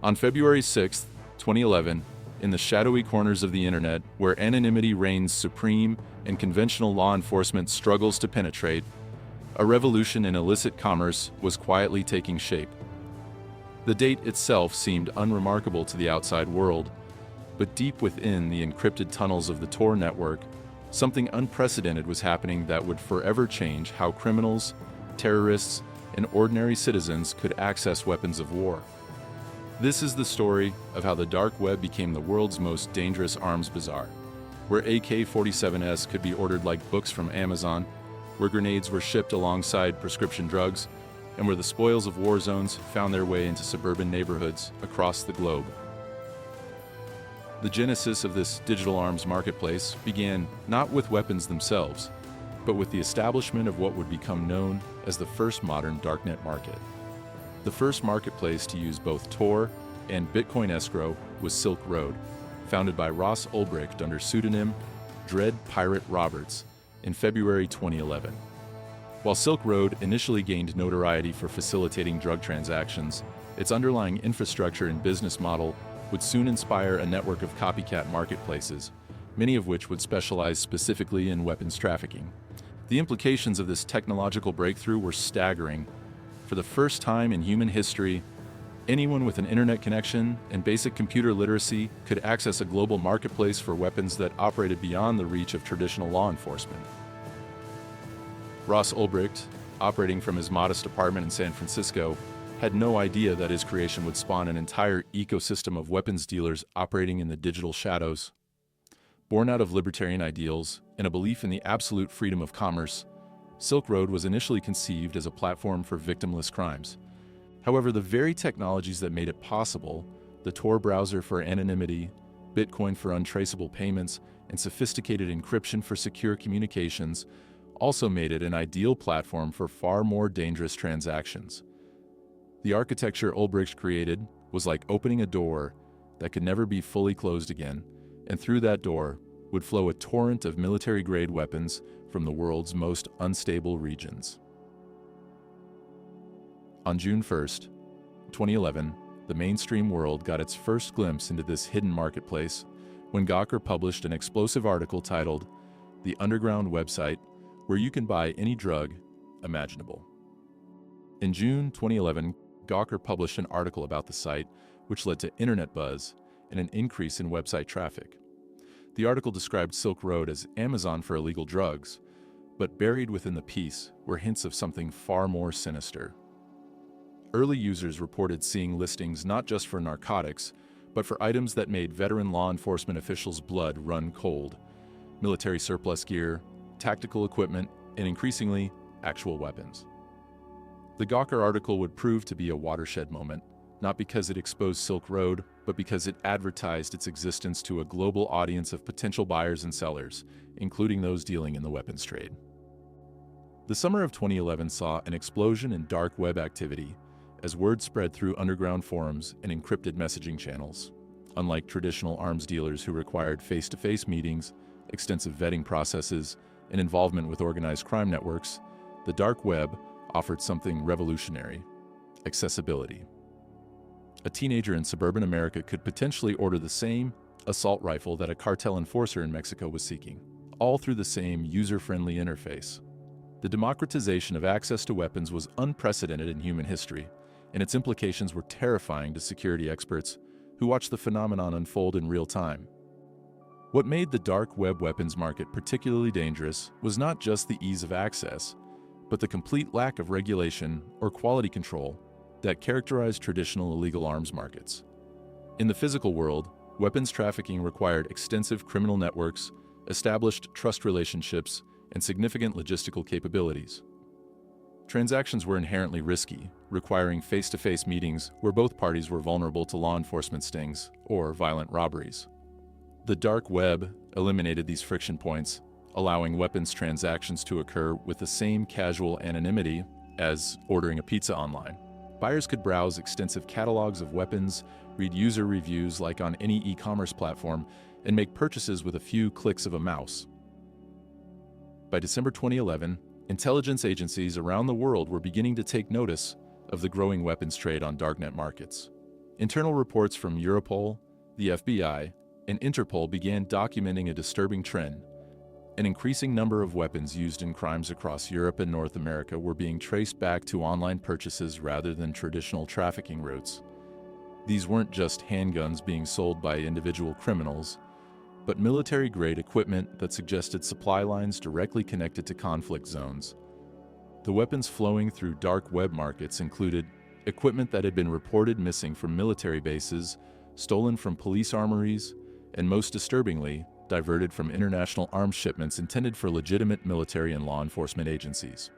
On February 6, 2011, in the shadowy corners of the internet, where anonymity reigns supreme and conventional law enforcement struggles to penetrate, a revolution in illicit commerce was quietly taking shape. The date itself seemed unremarkable to the outside world, but deep within the encrypted tunnels of the Tor network, something unprecedented was happening that would forever change how criminals, terrorists, and ordinary citizens could access weapons of war. This is the story of how the dark web became the world's most dangerous arms bazaar, where AK-47s could be ordered like books from Amazon, where grenades were shipped alongside prescription drugs, and where the spoils of war zones found their way into suburban neighborhoods across the globe. The genesis of this digital arms marketplace began not with weapons themselves, but with the establishment of what would become known as the first modern darknet market. The first marketplace to use both Tor and Bitcoin escrow was Silk Road, founded by Ross Ulbricht under pseudonym Dread Pirate Roberts in February 2011. While Silk Road initially gained notoriety for facilitating drug transactions, its underlying infrastructure and business model would soon inspire a network of copycat marketplaces, many of which would specialize specifically in weapons trafficking. The implications of this technological breakthrough were staggering. For the first time in human history, anyone with an internet connection and basic computer literacy could access a global marketplace for weapons that operated beyond the reach of traditional law enforcement. Ross Ulbricht, operating from his modest apartment in San Francisco, had no idea that his creation would spawn an entire ecosystem of weapons dealers operating in the digital shadows. Born out of libertarian ideals and a belief in the absolute freedom of commerce, Silk Road was initially conceived as a platform for victimless crimes. However, the very technologies that made it possible, the Tor browser for anonymity, Bitcoin for untraceable payments, and sophisticated encryption for secure communications, also made it an ideal platform for far more dangerous transactions. The architecture Ulbricht created was like opening a door that could never be fully closed again, and through that door would flow a torrent of military-grade weapons from the world's most unstable regions. On June 1st, 2011, the mainstream world got its first glimpse into this hidden marketplace when Gawker published an explosive article titled "The Underground Website Where You Can Buy Any Drug Imaginable." In June 2011, Gawker published an article about the site, which led to internet buzz and an increase in website traffic. The article described Silk Road as Amazon for illegal drugs, but buried within the piece were hints of something far more sinister. Early users reported seeing listings not just for narcotics, but for items that made veteran law enforcement officials' blood run cold: military surplus gear, tactical equipment, and increasingly, actual weapons. The Gawker article would prove to be a watershed moment, not because it exposed Silk Road, but because it advertised its existence to a global audience of potential buyers and sellers, including those dealing in the weapons trade. The summer of 2011 saw an explosion in dark web activity as word spread through underground forums and encrypted messaging channels. Unlike traditional arms dealers who required face-to-face meetings, extensive vetting processes, and involvement with organized crime networks, the dark web offered something revolutionary: accessibility. A teenager in suburban America could potentially order the same assault rifle that a cartel enforcer in Mexico was seeking, all through the same user-friendly interface. The democratization of access to weapons was unprecedented in human history, and its implications were terrifying to security experts who watched the phenomenon unfold in real time. What made the dark web weapons market particularly dangerous was not just the ease of access, but the complete lack of regulation or quality control that characterized traditional illegal arms markets. In the physical world, weapons trafficking required extensive criminal networks, established trust relationships, and significant logistical capabilities. Transactions were inherently risky, requiring face-to-face meetings where both parties were vulnerable to law enforcement stings or violent robberies. The dark web eliminated these friction points, allowing weapons transactions to occur with the same casual anonymity as ordering a pizza online. Buyers could browse extensive catalogs of weapons, read user reviews like on any e-commerce platform, and make purchases with a few clicks of a mouse. By December 2011, intelligence agencies around the world were beginning to take notice of the growing weapons trade on darknet markets. Internal reports from Europol, the FBI, and Interpol began documenting a disturbing trend. An increasing number of weapons used in crimes across Europe and North America were being traced back to online purchases rather than traditional trafficking routes. These weren't just handguns being sold by individual criminals, but military-grade equipment that suggested supply lines directly connected to conflict zones. The weapons flowing through dark web markets included equipment that had been reported missing from military bases, stolen from police armories, and most disturbingly, diverted from international arms shipments intended for legitimate military and law enforcement agencies.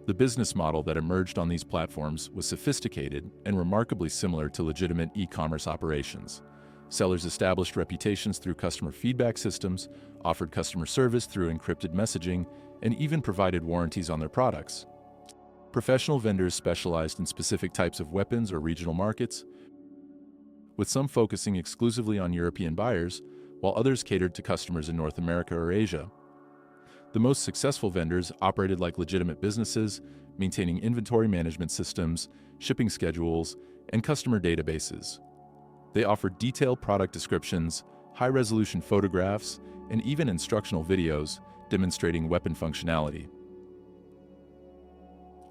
The business model that emerged on these platforms was sophisticated and remarkably similar to legitimate e-commerce operations. Sellers established reputations through customer feedback systems, offered customer service through encrypted messaging, and even provided warranties on their products. Professional vendors specialized in specific types of weapons or regional markets, with some focusing exclusively on European buyers, while others catered to customers in North America or Asia. The most successful vendors operated like legitimate businesses, maintaining inventory management systems, shipping schedules, and customer databases. They offered detailed product descriptions, high-resolution photographs, and even instructional videos demonstrating weapon functionality.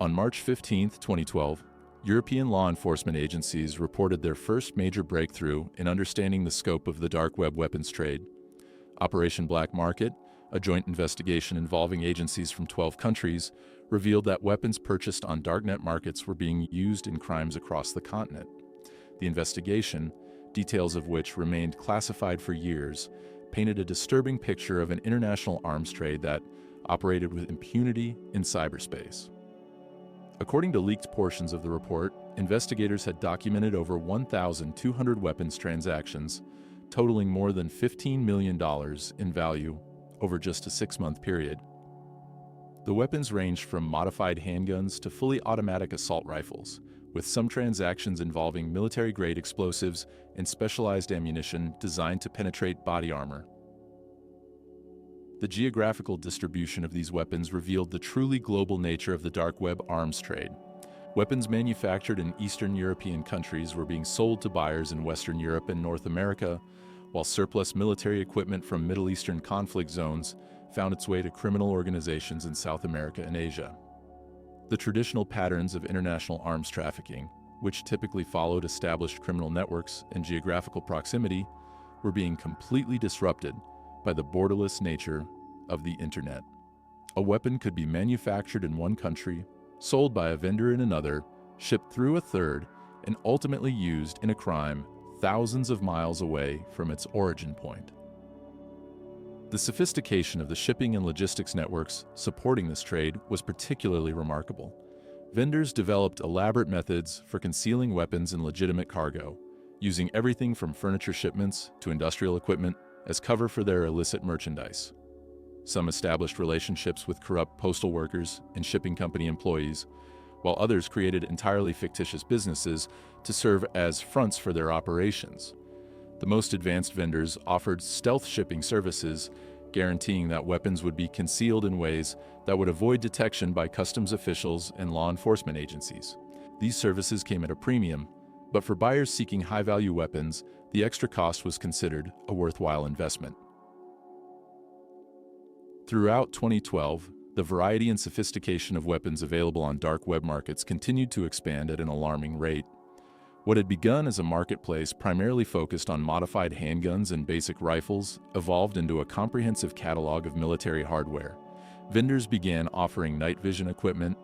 On March 15, 2012, European law enforcement agencies reported their first major breakthrough in understanding the scope of the dark web weapons trade. Operation Black Market, a joint investigation involving agencies from 12 countries, revealed that weapons purchased on darknet markets were being used in crimes across the continent. The investigation, details of which remained classified for years, painted a disturbing picture of an international arms trade that operated with impunity in cyberspace. According to leaked portions of the report, investigators had documented over 1,200 weapons transactions, totaling more than $15 million in value over just a 6-month period. The weapons ranged from modified handguns to fully automatic assault rifles, with some transactions involving military-grade explosives and specialized ammunition designed to penetrate body armor. The geographical distribution of these weapons revealed the truly global nature of the dark web arms trade. Weapons manufactured in Eastern European countries were being sold to buyers in Western Europe and North America, while surplus military equipment from Middle Eastern conflict zones found its way to criminal organizations in South America and Asia. The traditional patterns of international arms trafficking, which typically followed established criminal networks and geographical proximity, were being completely disrupted by the borderless nature of the internet. A weapon could be manufactured in one country, sold by a vendor in another, shipped through a third, and ultimately used in a crime thousands of miles away from its origin point. The sophistication of the shipping and logistics networks supporting this trade was particularly remarkable. Vendors developed elaborate methods for concealing weapons in legitimate cargo, using everything from furniture shipments to industrial equipment as cover for their illicit merchandise. Some established relationships with corrupt postal workers and shipping company employees, while others created entirely fictitious businesses to serve as fronts for their operations. The most advanced vendors offered stealth shipping services, guaranteeing that weapons would be concealed in ways that would avoid detection by customs officials and law enforcement agencies. These services came at a premium, but for buyers seeking high-value weapons, the extra cost was considered a worthwhile investment. Throughout 2012, the variety and sophistication of weapons available on dark web markets continued to expand at an alarming rate. What had begun as a marketplace primarily focused on modified handguns and basic rifles evolved into a comprehensive catalog of military hardware. Vendors began offering night vision equipment,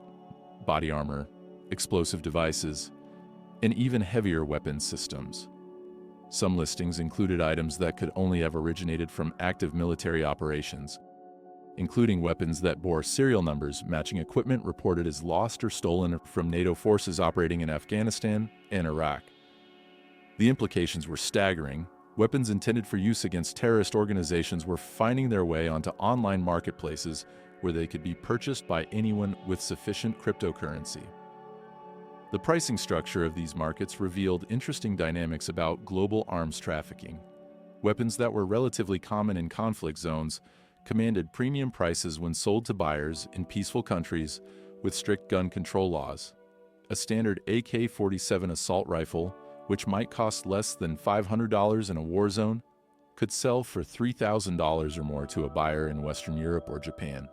body armor, explosive devices, and even heavier weapons systems. Some listings included items that could only have originated from active military operations, including weapons that bore serial numbers matching equipment reported as lost or stolen from NATO forces operating in Afghanistan and Iraq. The implications were staggering. Weapons intended for use against terrorist organizations were finding their way onto online marketplaces where they could be purchased by anyone with sufficient cryptocurrency. The pricing structure of these markets revealed interesting dynamics about global arms trafficking. Weapons that were relatively common in conflict zones commanded premium prices when sold to buyers in peaceful countries with strict gun control laws. A standard AK-47 assault rifle, which might cost less than $500 in a war zone, could sell for $3,000 or more to a buyer in Western Europe or Japan.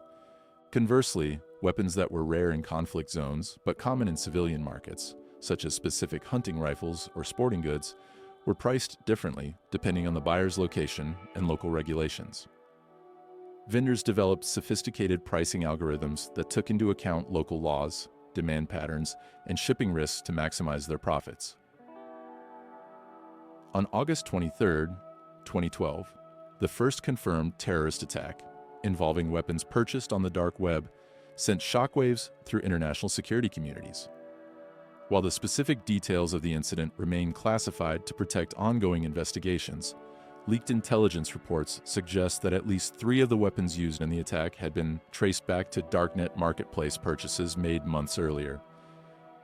Conversely, weapons that were rare in conflict zones but common in civilian markets, such as specific hunting rifles or sporting goods, were priced differently depending on the buyer's location and local regulations. Vendors developed sophisticated pricing algorithms that took into account local laws, demand patterns, and shipping risks to maximize their profits. On August 23, 2012, the first confirmed terrorist attack involving weapons purchased on the dark web sent shockwaves through international security communities. While the specific details of the incident remain classified to protect ongoing investigations, leaked intelligence reports suggest that at least 3 of the weapons used in the attack had been traced back to darknet marketplace purchases made months earlier.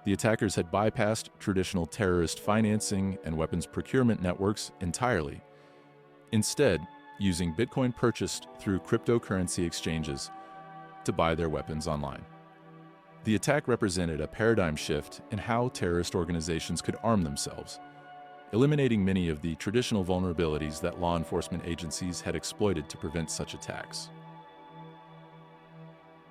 The attackers had bypassed traditional terrorist financing and weapons procurement networks entirely, instead using Bitcoin purchased through cryptocurrency exchanges to buy their weapons online. The attack represented a paradigm shift in how terrorist organizations could arm themselves, eliminating many of the traditional vulnerabilities that law enforcement agencies had exploited to prevent such attacks.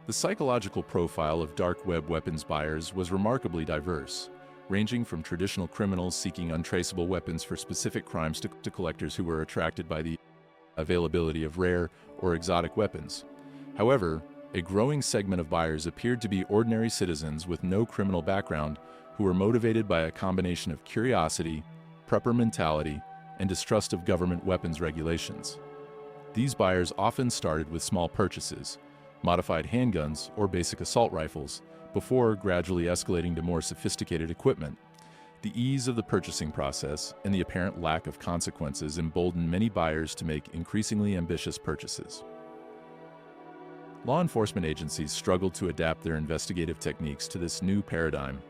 The psychological profile of dark web weapons buyers was remarkably diverse, ranging from traditional criminals seeking untraceable weapons for specific crimes to collectors who were attracted by the availability of rare or exotic weapons. However, a growing segment of buyers appeared to be ordinary citizens with no criminal background who were motivated by a combination of curiosity, prepper mentality, and distrust of government weapons regulations. These buyers often started with small purchases, modified handguns or basic assault rifles, before gradually escalating to more sophisticated equipment. The ease of the purchasing process and the apparent lack of consequences emboldened many buyers to make increasingly ambitious purchases. Law enforcement agencies struggled to adapt their investigative techniques to this new paradigm.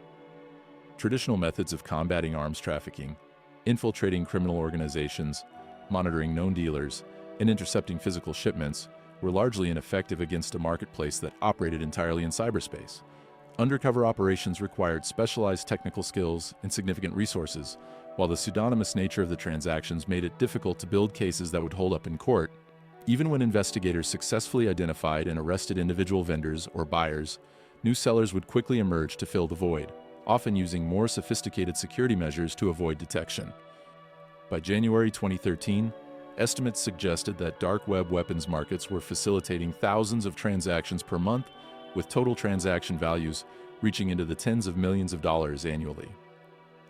Traditional methods of combating arms trafficking, infiltrating criminal organizations, monitoring known dealers, and intercepting physical shipments were largely ineffective against a marketplace that operated entirely in cyberspace. Undercover operations required specialized technical skills and significant resources, while the pseudonymous nature of the transactions made it difficult to build cases that would hold up in court. Even when investigators successfully identified and arrested individual vendors or buyers, new sellers would quickly emerge to fill the void, often using more sophisticated security measures to avoid detection. By January 2013, estimates suggested that dark web weapons markets were facilitating thousands of transactions per month, with total transaction values reaching into the tens of millions of dollars annually.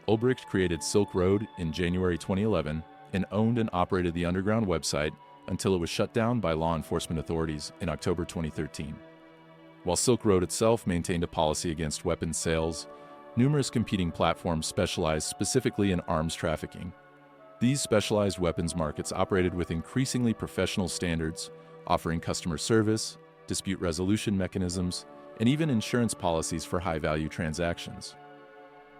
Ulbricht created Silk Road in January 2011 and owned and operated the underground website until it was shut down by law enforcement authorities in October 2013. While Silk Road itself maintained a policy against weapons sales, numerous competing platforms specialized specifically in arms trafficking. These specialized weapons markets operated with increasingly professional standards, offering customer service, dispute resolution mechanisms, and even insurance policies for high-value transactions.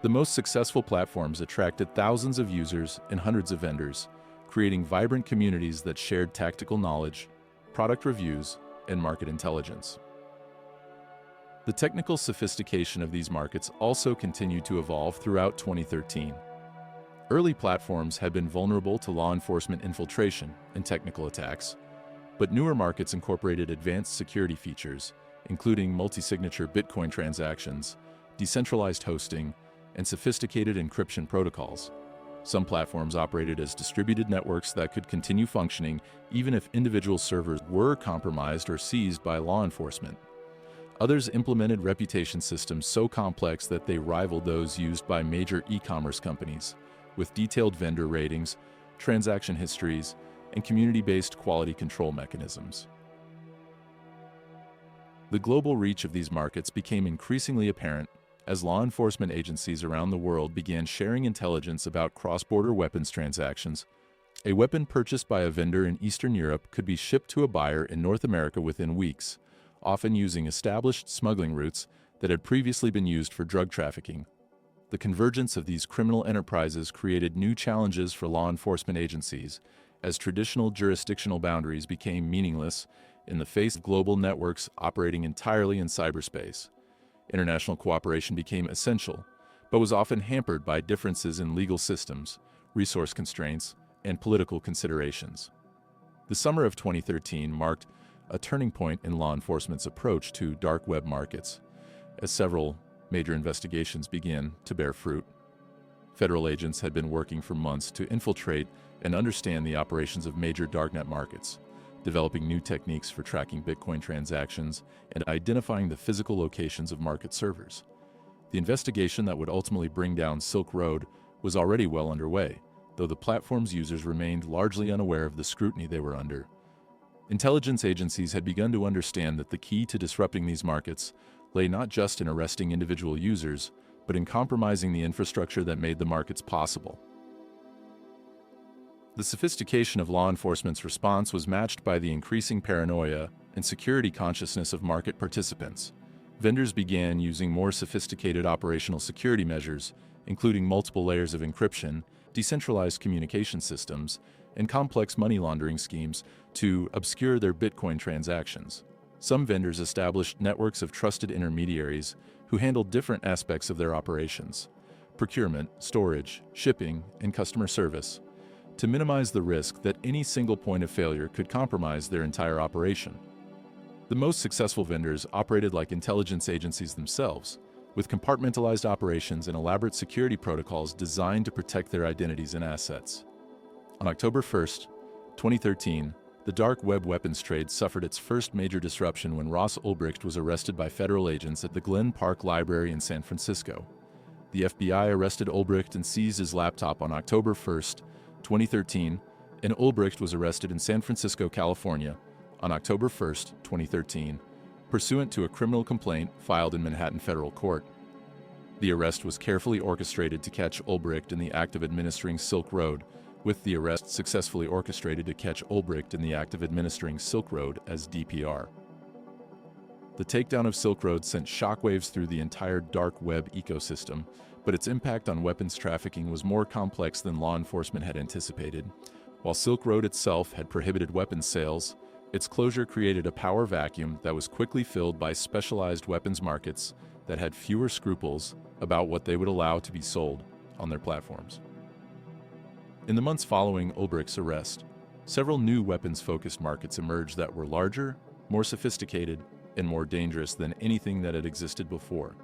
The most successful platforms attracted thousands of users and hundreds of vendors, creating vibrant communities that shared tactical knowledge, product reviews, and market intelligence. The technical sophistication of these markets also continued to evolve throughout 2013. Early platforms had been vulnerable to law enforcement infiltration and technical attacks, but newer markets incorporated advanced security features, including multi-signature Bitcoin transactions, decentralized hosting, and sophisticated encryption protocols. Some platforms operated as distributed networks that could continue functioning even if individual servers were compromised or seized by law enforcement. Others implemented reputation systems so complex that they rivaled those used by major e-commerce companies, with detailed vendor ratings, transaction histories, and community-based quality control mechanisms. The global reach of these markets became increasingly apparent as law enforcement agencies around the world began sharing intelligence about cross-border weapons transactions. A weapon purchased by a vendor in Eastern Europe could be shipped to a buyer in North America within weeks, often using established smuggling routes that had previously been used for drug trafficking. The convergence of these criminal enterprises created new challenges for law enforcement agencies, as traditional jurisdictional boundaries became meaningless in the face of global networks operating entirely in cyberspace. International cooperation became essential, but was often hampered by differences in legal systems, resource constraints, and political considerations. The summer of 2013 marked a turning point in law enforcement's approach to dark web markets, as several major investigations began to bear fruit. Federal agents had been working for months to infiltrate and understand the operations of major darknet markets, developing new techniques for tracking Bitcoin transactions and identifying the physical locations of market servers. The investigation that would ultimately bring down Silk Road was already well underway, though the platform's users remained largely unaware of the scrutiny they were under. Intelligence agencies had begun to understand that the key to disrupting these markets lay not just in arresting individual users, but in compromising the infrastructure that made the markets possible. The sophistication of law enforcement's response was matched by the increasing paranoia and security consciousness of market participants. Vendors began using more sophisticated operational security measures, including multiple layers of encryption, decentralized communication systems, and complex money laundering schemes to obscure their Bitcoin transactions. Some vendors established networks of trusted intermediaries who handled different aspects of their operations: procurement, storage, shipping, and customer service, to minimize the risk that any single point of failure could compromise their entire operation. The most successful vendors operated like intelligence agencies themselves, with compartmentalized operations and elaborate security protocols designed to protect their identities and assets. On October 1st, 2013, the dark web weapons trade suffered its first major disruption when Ross Ulbricht was arrested by federal agents at the Glen Park Library in San Francisco. The FBI arrested Ulbricht and seized his laptop on October 1st, 2013, and Ulbricht was arrested in San Francisco, California, on October 1st, 2013, pursuant to a criminal complaint filed in Manhattan Federal Court. The arrest was carefully orchestrated to catch Ulbricht in the act of administering Silk Road, with the arrest successfully orchestrated to catch Ulbricht in the act of administering Silk Road as DPR. The takedown of Silk Road sent shockwaves through the entire dark web ecosystem, but its impact on weapons trafficking was more complex than law enforcement had anticipated. While Silk Road itself had prohibited weapons sales, its closure created a power vacuum that was quickly filled by specialized weapons markets that had fewer scruples about what they would allow to be sold on their platforms. In the months following Ulbricht's arrest, several new weapons-focused markets emerged that were larger, more sophisticated, and more dangerous than anything that had existed before.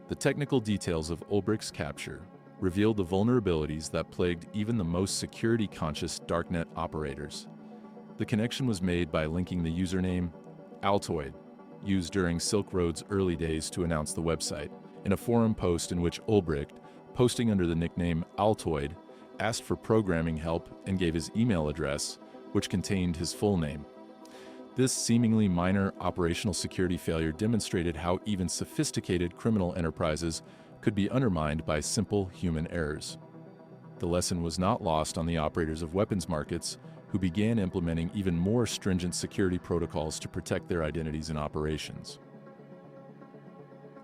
The technical details of Ulbricht's capture revealed the vulnerabilities that plagued even the most security-conscious darknet operators. The connection was made by linking the username Altoid, used during Silk Road's early days to announce the website, in a forum post in which Ulbricht, posting under the nickname Altoid, asked for programming help and gave his email address, which contained his full name. This seemingly minor operational security failure demonstrated how even sophisticated criminal enterprises could be undermined by simple human errors. The lesson was not lost on the operators of weapons markets, who began implementing even more stringent security protocols to protect their identities and operations.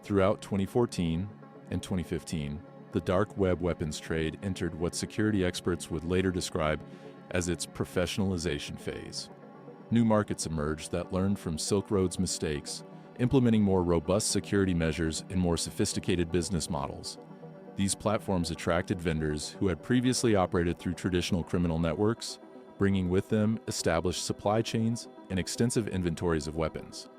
Throughout 2014 and 2015, the dark web weapons trade entered what security experts would later describe as its professionalization phase. New markets emerged that learned from Silk Road's mistakes, implementing more robust security measures and more sophisticated business models. These platforms attracted vendors who had previously operated through traditional criminal networks, bringing with them established supply chains and extensive inventories of weapons.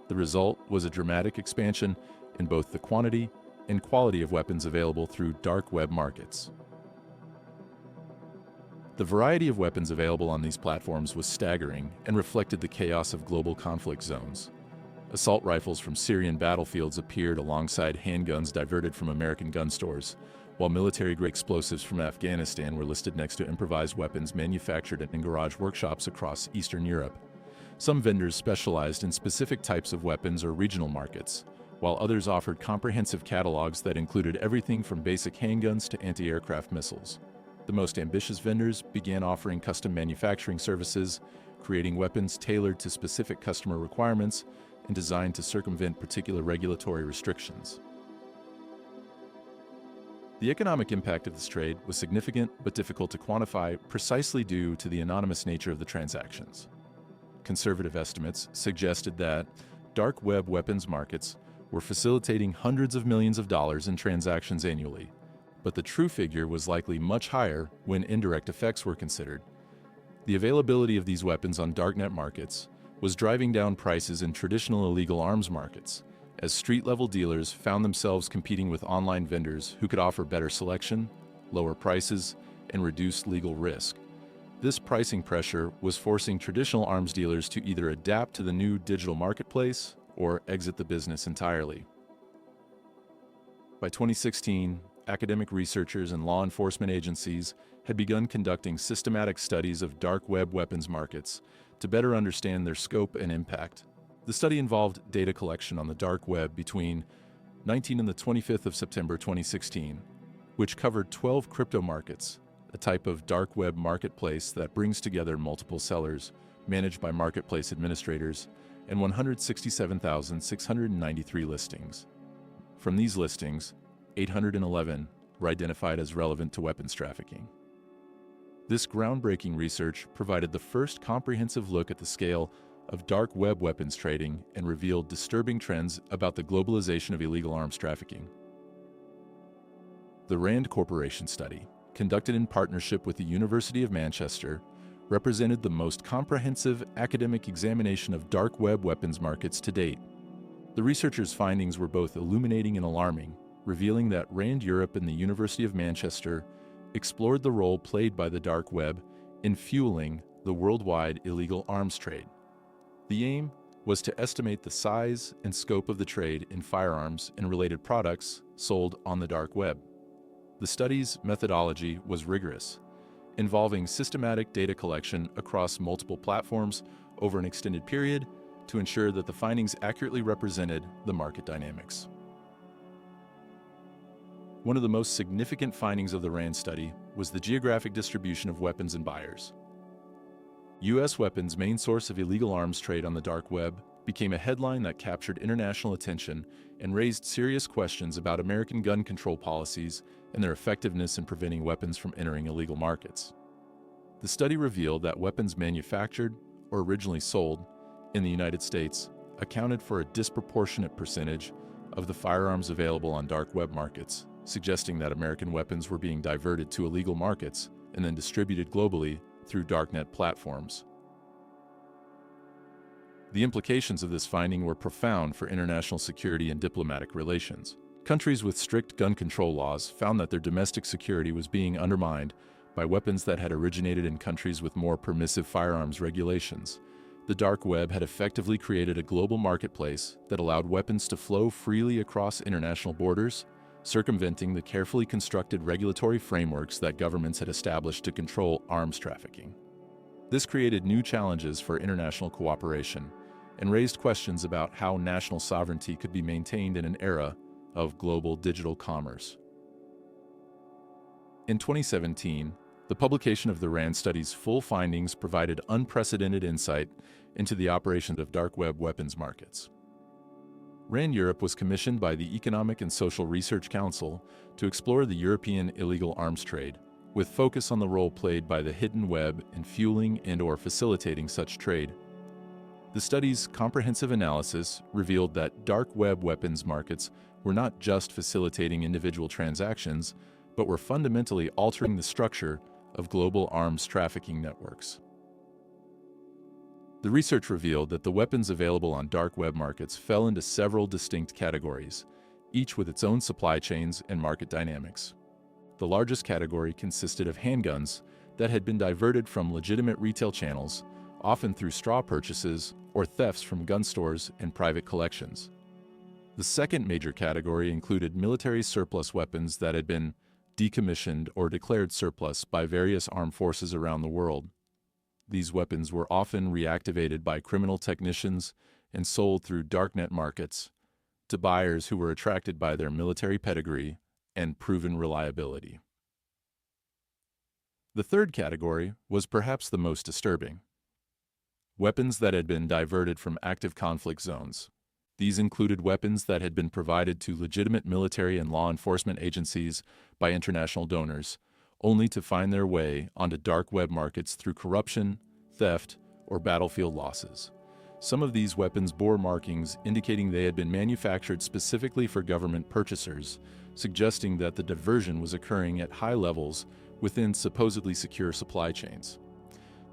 The result was a dramatic expansion in both the quantity and quality of weapons available through dark web markets. The variety of weapons available on these platforms was staggering and reflected the chaos of global conflict zones. Assault rifles from Syrian battlefields appeared alongside handguns diverted from American gun stores, while military-grade explosives from Afghanistan were listed next to improvised weapons manufactured in garage workshops across Eastern Europe. Some vendors specialized in specific types of weapons or regional markets, while others offered comprehensive catalogs that included everything from basic handguns to anti-aircraft missiles. The most ambitious vendors began offering custom manufacturing services, creating weapons tailored to specific customer requirements and designed to circumvent particular regulatory restrictions. The economic impact of this trade was significant but difficult to quantify precisely due to the anonymous nature of the transactions. Conservative estimates suggested that dark web weapons markets were facilitating hundreds of millions of dollars in transactions annually, but the true figure was likely much higher when indirect effects were considered. The availability of these weapons on darknet markets was driving down prices in traditional illegal arms markets, as street-level dealers found themselves competing with online vendors who could offer better selection, lower prices, and reduced legal risk. This pricing pressure was forcing traditional arms dealers to either adapt to the new digital marketplace or exit the business entirely. By 2016, academic researchers and law enforcement agencies had begun conducting systematic studies of dark web weapons markets to better understand their scope and impact. The study involved data collection on the dark web between 19 and the 25th of September 2016, which covered 12 crypto markets, a type of dark web marketplace that brings together multiple sellers, managed by marketplace administrators, and 167,693 listings. From these listings, 811 were identified as relevant to weapons trafficking. This groundbreaking research provided the first comprehensive look at the scale of dark web weapons trading and revealed disturbing trends about the globalization of illegal arms trafficking. The RAND Corporation study, conducted in partnership with the University of Manchester, represented the most comprehensive academic examination of dark web weapons markets to date. The researchers' findings were both illuminating and alarming, revealing that RAND Europe and the University of Manchester explored the role played by the dark web in fueling the worldwide illegal arms trade. The aim was to estimate the size and scope of the trade in firearms and related products sold on the dark web. The study's methodology was rigorous, involving systematic data collection across multiple platforms over an extended period to ensure that the findings accurately represented the market dynamics. One of the most significant findings of the RAND study was the geographic distribution of weapons and buyers. U.S. weapons' main source of illegal arms trade on the dark web became a headline that captured international attention and raised serious questions about American gun control policies and their effectiveness in preventing weapons from entering illegal markets. The study revealed that weapons manufactured or originally sold in the United States accounted for a disproportionate percentage of the firearms available on dark web markets, suggesting that American weapons were being diverted to illegal markets and then distributed globally through darknet platforms. The implications of this finding were profound for international security and diplomatic relations. Countries with strict gun control laws found that their domestic security was being undermined by weapons that had originated in countries with more permissive firearms regulations. The dark web had effectively created a global marketplace that allowed weapons to flow freely across international borders, circumventing the carefully constructed regulatory frameworks that governments had established to control arms trafficking. This created new challenges for international cooperation and raised questions about how national sovereignty could be maintained in an era of global digital commerce. In 2017, the publication of the RAND study's full findings provided unprecedented insight into the operations of dark web weapons markets. RAND Europe was commissioned by the Economic and Social Research Council to explore the European illegal arms trade, with focus on the role played by the hidden web in fueling and/or facilitating such trade. The study's comprehensive analysis revealed that dark web weapons markets were not just facilitating individual transactions, but were fundamentally altering the structure of global arms trafficking networks. The research revealed that the weapons available on dark web markets fell into several distinct categories, each with its own supply chains and market dynamics. The largest category consisted of handguns that had been diverted from legitimate retail channels, often through straw purchases or thefts from gun stores and private collections. The second major category included military surplus weapons that had been decommissioned or declared surplus by various armed forces around the world. These weapons were often reactivated by criminal technicians and sold through darknet markets to buyers who were attracted by their military pedigree and proven reliability. The third category was perhaps the most disturbing: weapons that had been diverted from active conflict zones. These included weapons that had been provided to legitimate military and law enforcement agencies by international donors, only to find their way onto dark web markets through corruption, theft, or battlefield losses. Some of these weapons bore markings indicating they had been manufactured specifically for government purchasers, suggesting that the diversion was occurring at high levels within supposedly secure supply chains.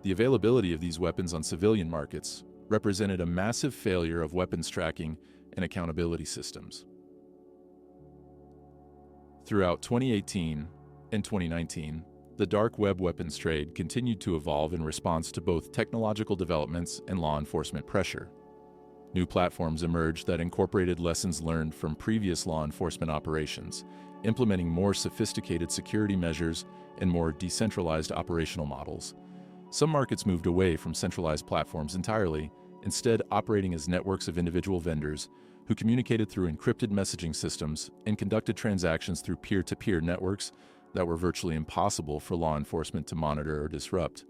The availability of these weapons on civilian markets represented a massive failure of weapons tracking and accountability systems. Throughout 2018 and 2019, the dark web weapons trade continued to evolve in response to both technological developments and law enforcement pressure. New platforms emerged that incorporated lessons learned from previous law enforcement operations, implementing more sophisticated security measures and more decentralized operational models. Some markets moved away from centralized platforms entirely, instead operating as networks of individual vendors who communicated through encrypted messaging systems and conducted transactions through peer-to-peer networks that were virtually impossible for law enforcement to monitor or disrupt.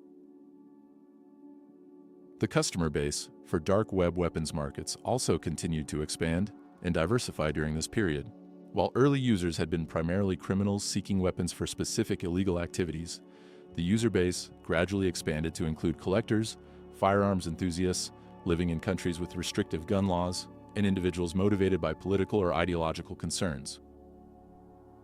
The customer base for dark web weapons markets also continued to expand and diversify during this period. While early users had been primarily criminals seeking weapons for specific illegal activities, the user base gradually expanded to include collectors, firearms enthusiasts living in countries with restrictive gun laws, and individuals motivated by political or ideological concerns.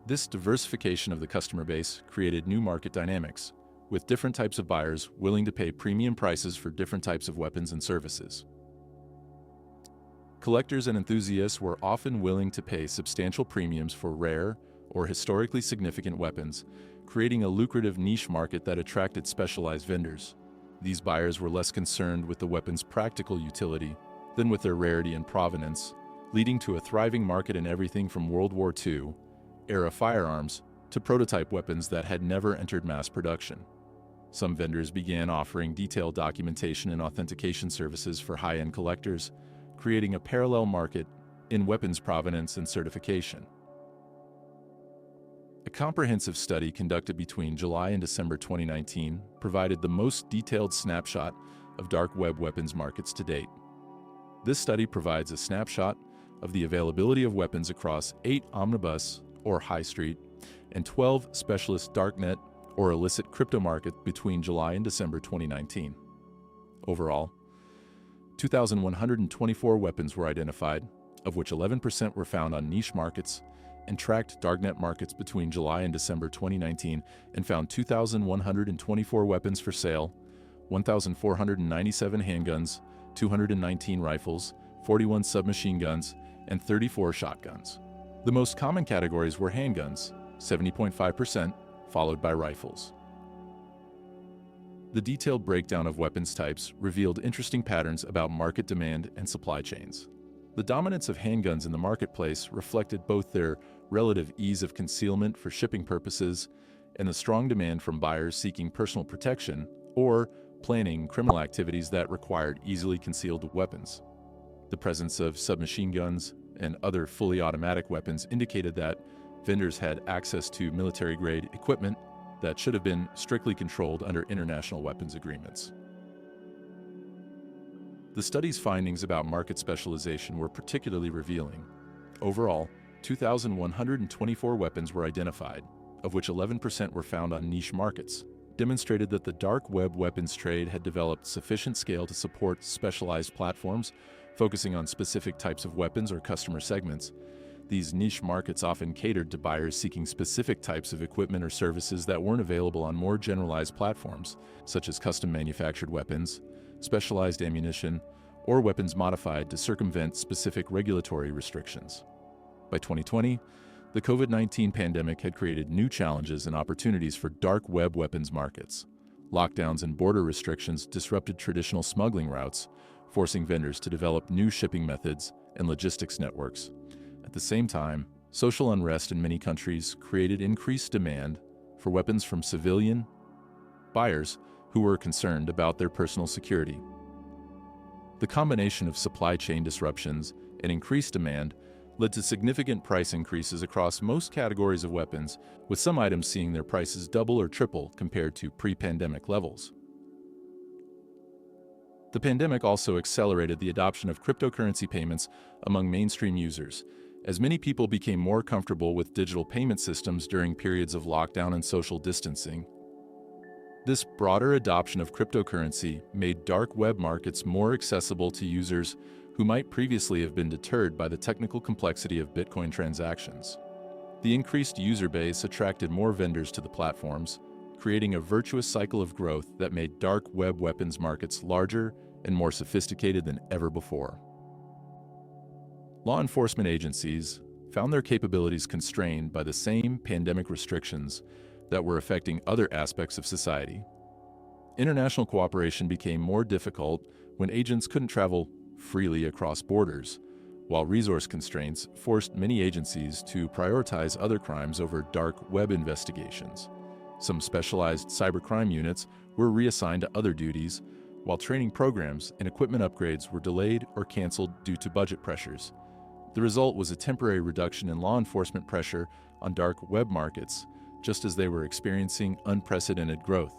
This diversification of the customer base created new market dynamics, with different types of buyers willing to pay premium prices for different types of weapons and services. Collectors and enthusiasts were often willing to pay substantial premiums for rare or historically significant weapons, creating a lucrative niche market that attracted specialized vendors. These buyers were less concerned with the weapon's practical utility than with their rarity and provenance, leading to a thriving market in everything from World War II-era firearms to prototype weapons that had never entered mass production. Some vendors began offering detailed documentation and authentication services for high-end collectors, creating a parallel market in weapons provenance and certification. A comprehensive study conducted between July and December 2019 provided the most detailed snapshot of dark web weapons markets to date. This study provides a snapshot of the availability of weapons across 8 omnibus or high street and 12 specialist darknet or illicit crypto markets between July and December 2019. Overall, 2,124 weapons were identified, of which 11% were found on niche markets, and tracked darknet markets between July and December 2019 and found 2,124 weapons for sale, 1,497 handguns, 219 rifles, 41 submachine guns, and 34 shotguns. The most common categories were handguns, 70.5%, followed by rifles. The detailed breakdown of weapons types revealed interesting patterns about market demand and supply chains. The dominance of handguns in the marketplace reflected both their relative ease of concealment for shipping purposes and the strong demand from buyers seeking personal protection or planning criminal activities that required easily concealed weapons. The presence of submachine guns and other fully automatic weapons indicated that vendors had access to military-grade equipment that should have been strictly controlled under international weapons agreements. The study's findings about market specialization were particularly revealing. Overall, 2,124 weapons were identified, of which 11% were found on niche markets, demonstrated that the dark web weapons trade had developed sufficient scale to support specialized platforms focusing on specific types of weapons or customer segments. These niche markets often catered to buyers seeking specific types of equipment or services that weren't available on more generalized platforms, such as custom manufactured weapons, specialized ammunition, or weapons modified to circumvent specific regulatory restrictions. By 2020, the COVID-19 pandemic had created new challenges and opportunities for dark web weapons markets. Lockdowns and border restrictions disrupted traditional smuggling routes, forcing vendors to develop new shipping methods and logistics networks. At the same time, social unrest in many countries created increased demand for weapons from civilian buyers who were concerned about their personal security. The combination of supply chain disruptions and increased demand led to significant price increases across most categories of weapons, with some items seeing their prices double or triple compared to pre-pandemic levels. The pandemic also accelerated the adoption of cryptocurrency payments among mainstream users, as many people became more comfortable with digital payment systems during periods of lockdown and social distancing. This broader adoption of cryptocurrency made dark web markets more accessible to users who might previously have been deterred by the technical complexity of Bitcoin transactions. The increased user base attracted more vendors to the platforms, creating a virtuous cycle of growth that made dark web weapons markets larger and more sophisticated than ever before. Law enforcement agencies found their capabilities constrained by the same pandemic restrictions that were affecting other aspects of society. International cooperation became more difficult when agents couldn't travel freely across borders, while resource constraints forced many agencies to prioritize other crimes over dark web investigations. Some specialized cybercrime units were reassigned to other duties, while training programs and equipment upgrades were delayed or canceled due to budget pressures. The result was a temporary reduction in law enforcement pressure on dark web markets, just as they were experiencing unprecedented growth.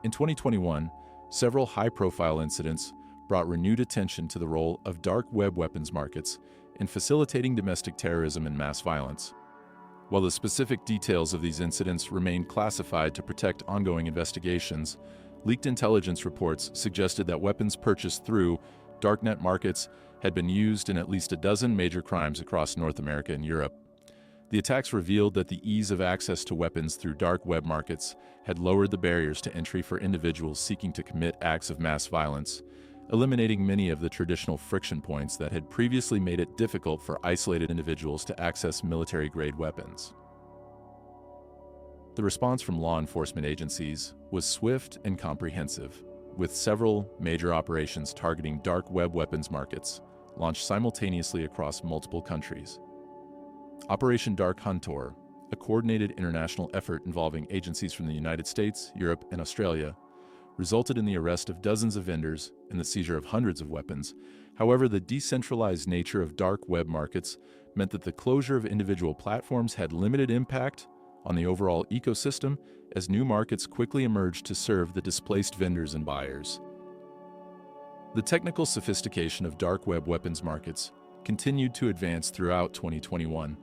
In 2021, several high-profile incidents brought renewed attention to the role of dark web weapons markets in facilitating domestic terrorism and mass violence. While the specific details of these incidents remained classified to protect ongoing investigations, leaked intelligence reports suggested that weapons purchased through darknet markets had been used in at least a dozen major crimes across North America and Europe. The attacks revealed that the ease of access to weapons through dark web markets had lowered the barriers to entry for individuals seeking to commit acts of mass violence, eliminating many of the traditional friction points that had previously made it difficult for isolated individuals to access military-grade weapons. The response from law enforcement agencies was swift and comprehensive, with several major operations targeting dark web weapons markets launched simultaneously across multiple countries. Operation Dark Hunter, a coordinated international effort involving agencies from the United States, Europe, and Australia, resulted in the arrest of dozens of vendors and the seizure of hundreds of weapons. However, the decentralized nature of dark web markets meant that the closure of individual platforms had limited impact on the overall ecosystem as new markets quickly emerged to serve the displaced vendors and buyers. The technical sophistication of dark web weapons markets continued to advance throughout 2021,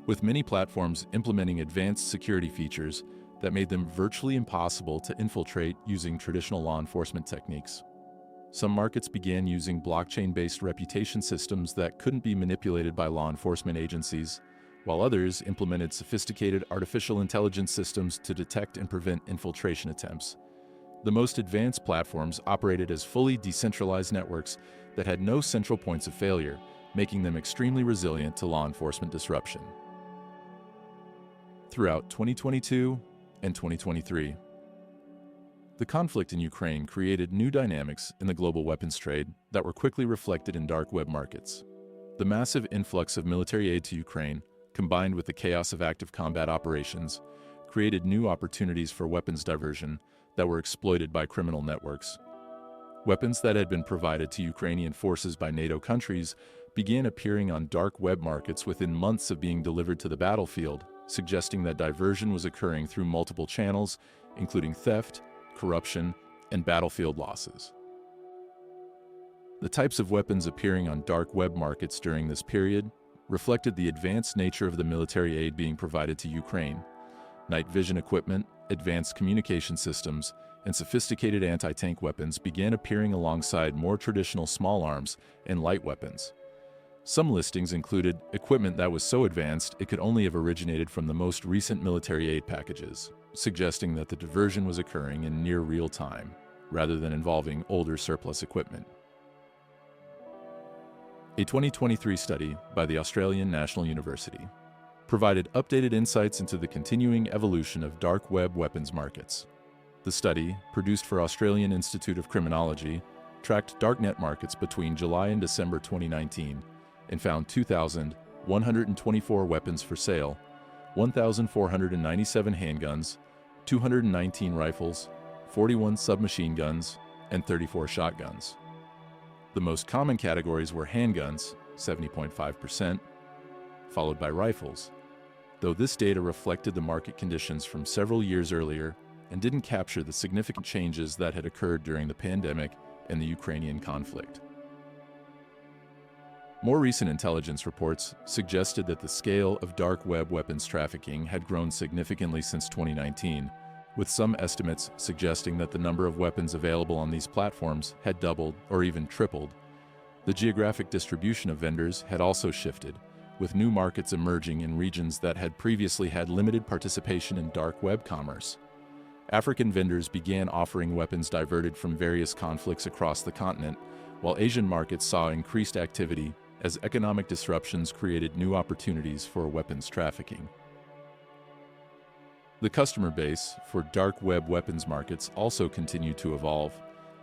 with many platforms implementing advanced security features that made them virtually impossible to infiltrate using traditional law enforcement techniques. Some markets began using blockchain-based reputation systems that couldn't be manipulated by law enforcement agencies, while others implemented sophisticated artificial intelligence systems to detect and prevent infiltration attempts. The most advanced platforms operated as fully decentralized networks that had no central points of failure, making them extremely resilient to law enforcement disruption. Throughout 2022 and 2023, the conflict in Ukraine created new dynamics in the global weapons trade that were quickly reflected in dark web markets. The massive influx of military aid to Ukraine, combined with the chaos of active combat operations, created new opportunities for weapons diversion that were exploited by criminal networks. Weapons that had been provided to Ukrainian forces by NATO countries began appearing on dark web markets within months of being delivered to the battlefield, suggesting that diversion was occurring through multiple channels, including theft, corruption, and battlefield losses. The types of weapons appearing on dark web markets during this period reflected the advanced nature of the military aid being provided to Ukraine. Night vision equipment, advanced communication systems, and sophisticated anti-tank weapons began appearing alongside more traditional small arms and light weapons. Some listings included equipment that was so advanced it could only have originated from the most recent military aid packages, suggesting that the diversion was occurring in near real time, rather than involving older surplus equipment. A 2023 study by the Australian National University provided updated insights into the continuing evolution of dark web weapons markets. The study, produced for Australian Institute of Criminology, tracked darknet markets between July and December 2019 and found 2,124 weapons for sale, 1,497 handguns, 219 rifles, 41 submachine guns, and 34 shotguns. The most common categories were handguns, 70.5%, followed by rifles, though this data reflected the market conditions from several years earlier and didn't capture the significant changes that had occurred during the pandemic and the Ukrainian conflict. More recent intelligence reports suggested that the scale of dark web weapons trafficking had grown significantly since 2019, with some estimates suggesting that the number of weapons available on these platforms had doubled or even tripled. The geographic distribution of vendors had also shifted, with new markets emerging in regions that had previously had limited participation in dark web commerce. African vendors began offering weapons diverted from various conflicts across the continent, while Asian markets saw increased activity as economic disruptions created new opportunities for weapons trafficking. The customer base for dark web weapons markets also continued to evolve,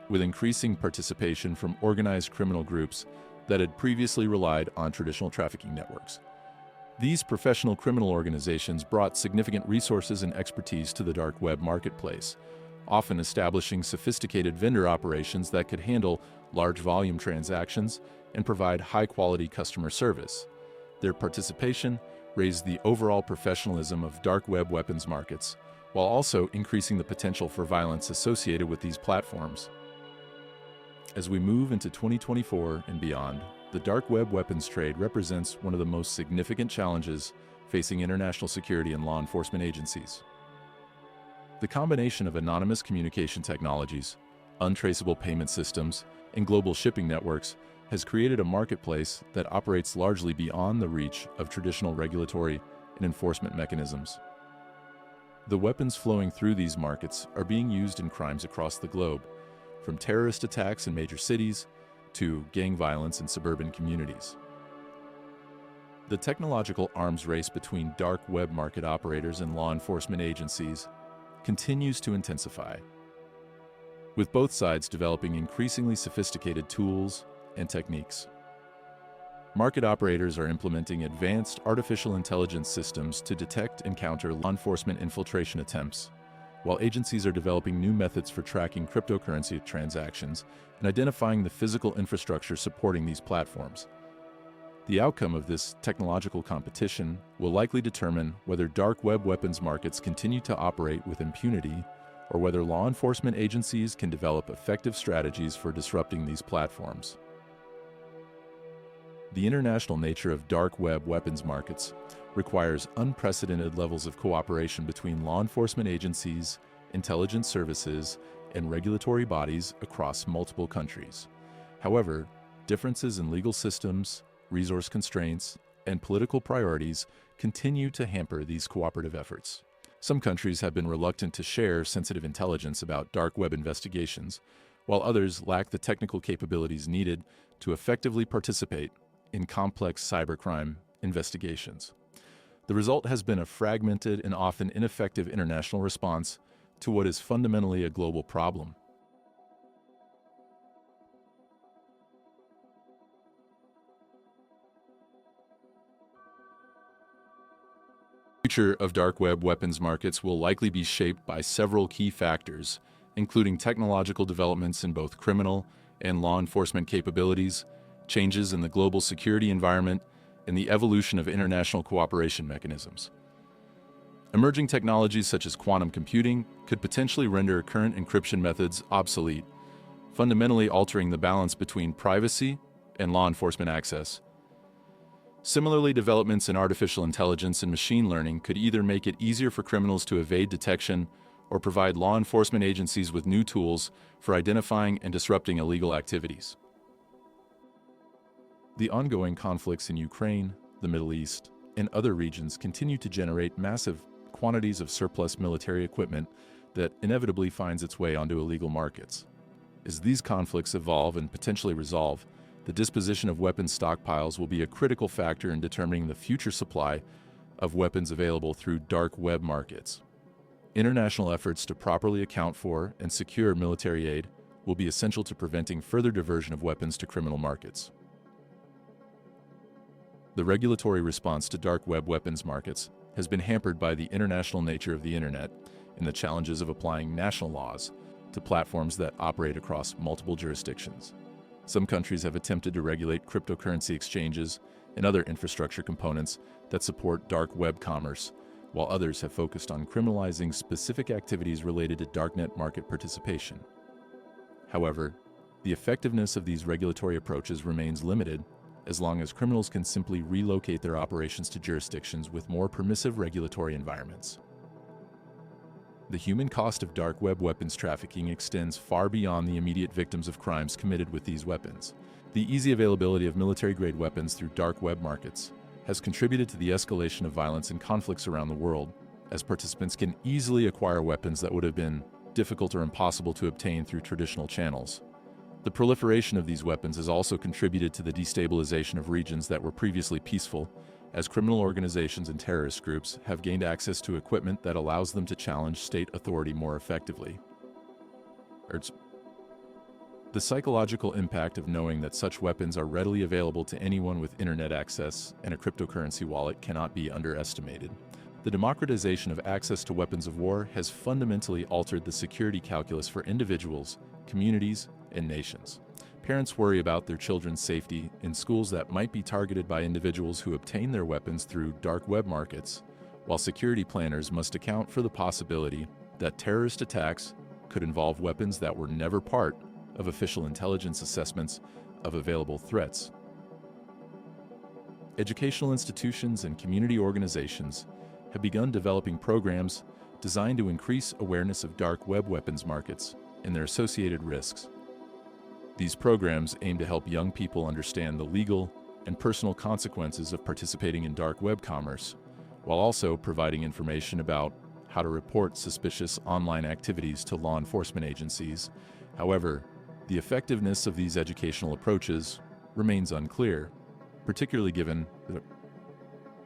with increasing participation from organized criminal groups that had previously relied on traditional trafficking networks. These professional criminal organizations brought significant resources and expertise to the dark web marketplace, often establishing sophisticated vendor operations that could handle large volume transactions and provide high-quality customer service. Their participation raised the overall professionalism of dark web weapons markets, while also increasing the potential for violence associated with these platforms. As we move into 2024 and beyond, the dark web weapons trade represents one of the most significant challenges facing international security and law enforcement agencies. The combination of anonymous communication technologies, untraceable payment systems, and global shipping networks has created a marketplace that operates largely beyond the reach of traditional regulatory and enforcement mechanisms. The weapons flowing through these markets are being used in crimes across the globe, from terrorist attacks in major cities to gang violence in suburban communities. The technological arms race between dark web market operators and law enforcement agencies continues to intensify, with both sides developing increasingly sophisticated tools and techniques. Market operators are implementing advanced artificial intelligence systems to detect and counter law enforcement infiltration attempts, while agencies are developing new methods for tracking cryptocurrency transactions and identifying the physical infrastructure supporting these platforms. The outcome of this technological competition will likely determine whether dark web weapons markets continue to operate with impunity or whether law enforcement agencies can develop effective strategies for disrupting these platforms. The international nature of dark web weapons markets requires unprecedented levels of cooperation between law enforcement agencies, intelligence services, and regulatory bodies across multiple countries. However, differences in legal systems, resource constraints, and political priorities continue to hamper these cooperative efforts. Some countries have been reluctant to share sensitive intelligence about dark web investigations, while others lack the technical capabilities needed to effectively participate in complex cybercrime investigations. The result has been a fragmented and often ineffective international response to what is fundamentally a global problem. The future of dark web weapons markets will likely be shaped by several key factors, including technological developments in both criminal and law enforcement capabilities, changes in the global security environment, and the evolution of international cooperation mechanisms. Emerging technologies such as quantum computing could potentially render current encryption methods obsolete, fundamentally altering the balance between privacy and law enforcement access. Similarly, developments in artificial intelligence and machine learning could either make it easier for criminals to evade detection or provide law enforcement agencies with new tools for identifying and disrupting illegal activities. The ongoing conflicts in Ukraine, the Middle East, and other regions continue to generate massive quantities of surplus military equipment that inevitably finds its way onto illegal markets. As these conflicts evolve and potentially resolve, the disposition of weapons stockpiles will be a critical factor in determining the future supply of weapons available through dark web markets. International efforts to properly account for and secure military aid will be essential to preventing further diversion of weapons to criminal markets. The regulatory response to dark web weapons markets has been hampered by the international nature of the Internet and the challenges of applying national laws to platforms that operate across multiple jurisdictions. Some countries have attempted to regulate cryptocurrency exchanges and other infrastructure components that support dark web commerce, while others have focused on criminalizing specific activities related to darknet market participation. However, the effectiveness of these regulatory approaches remains limited as long as criminals can simply relocate their operations to jurisdictions with more permissive regulatory environments. The human cost of dark web weapons trafficking extends far beyond the immediate victims of crimes committed with these weapons. The easy availability of military-grade weapons through dark web markets has contributed to the escalation of violence and conflicts around the world, as participants can easily acquire weapons that would have been difficult or impossible to obtain through traditional channels. The proliferation of these weapons has also contributed to the destabilization of regions that were previously peaceful, as criminal organizations and terrorist groups have gained access to equipment that allows them to challenge state authority more effectively. The psychological impact of knowing that such weapons are readily available to anyone with internet access and a cryptocurrency wallet cannot be underestimated. The democratization of access to weapons of war has fundamentally altered the security calculus for individuals, communities, and nations. Parents worry about their children's safety in schools that might be targeted by individuals who obtain their weapons through dark web markets, while security planners must account for the possibility that terrorist attacks could involve weapons that were never part of official intelligence assessments of available threats. Educational institutions and community organizations have begun developing programs designed to increase awareness of dark web weapons markets and their associated risks. These programs aim to help young people understand the legal and personal consequences of participating in dark web commerce, while also providing information about how to report suspicious online activities to law enforcement agencies. However, the effectiveness of these educational approaches remains unclear, particularly given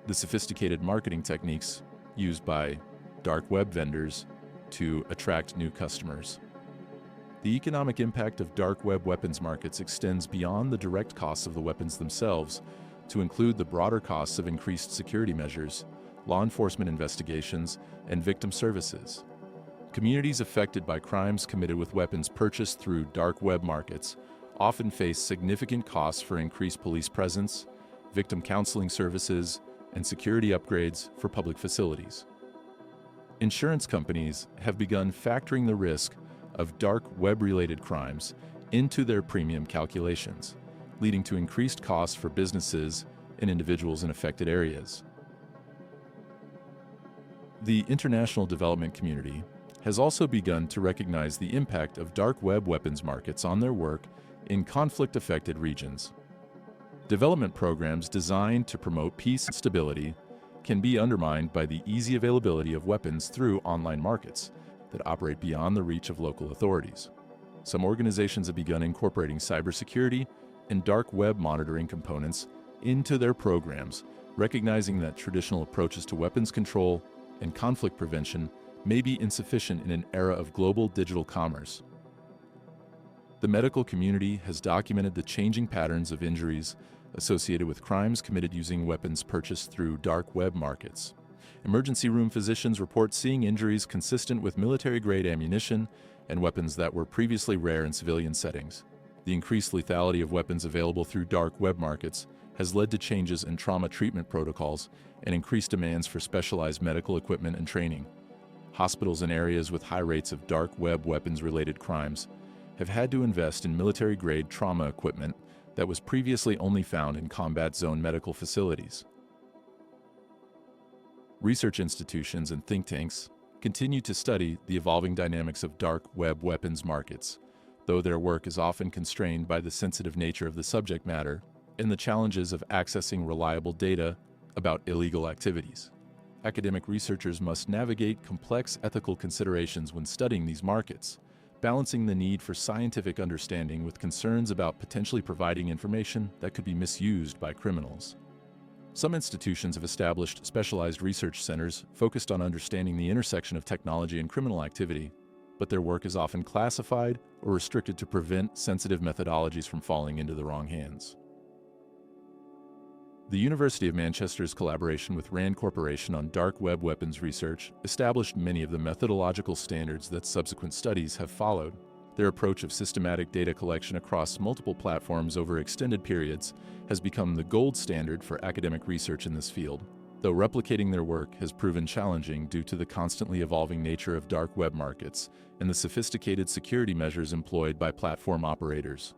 the sophisticated marketing techniques used by dark web vendors to attract new customers. The economic impact of dark web weapons markets extends beyond the direct costs of the weapons themselves to include the broader costs of increased security measures, law enforcement investigations, and victim services. Communities affected by crimes committed with weapons purchased through dark web markets often face significant costs for increased police presence, victim counseling services, and security upgrades for public facilities. Insurance companies have begun factoring the risk of dark web-related crimes into their premium calculations, leading to increased costs for businesses and individuals in affected areas. The international development community has also begun to recognize the impact of dark web weapons markets on their work in conflict-affected regions. Development programs designed to promote peace and stability can be undermined by the easy availability of weapons through online markets that operate beyond the reach of local authorities. Some organizations have begun incorporating cybersecurity and dark web monitoring components into their programs, recognizing that traditional approaches to weapons control and conflict prevention may be insufficient in an era of global digital commerce. The medical community has documented the changing patterns of injuries associated with crimes committed using weapons purchased through dark web markets. Emergency room physicians report seeing injuries consistent with military-grade ammunition and weapons that were previously rare in civilian settings. The increased lethality of weapons available through dark web markets has led to changes in trauma treatment protocols and increased demands for specialized medical equipment and training. Hospitals in areas with high rates of dark web weapons-related crimes have had to invest in military-grade trauma equipment that was previously only found in combat zone medical facilities. Research institutions and think tanks continue to study the evolving dynamics of dark web weapons markets, though their work is often constrained by the sensitive nature of the subject matter and the challenges of accessing reliable data about illegal activities. Academic researchers must navigate complex ethical considerations when studying these markets, balancing the need for scientific understanding with concerns about potentially providing information that could be misused by criminals. Some institutions have established specialized research centers focused on understanding the intersection of technology and criminal activity, but their work is often classified or restricted to prevent sensitive methodologies from falling into the wrong hands. The University of Manchester's collaboration with RAND Corporation on dark web weapons research established many of the methodological standards that subsequent studies have followed. Their approach of systematic data collection across multiple platforms over extended periods has become the gold standard for academic research in this field, though replicating their work has proven challenging due to the constantly evolving nature of dark web markets and the sophisticated security measures employed by platform operators.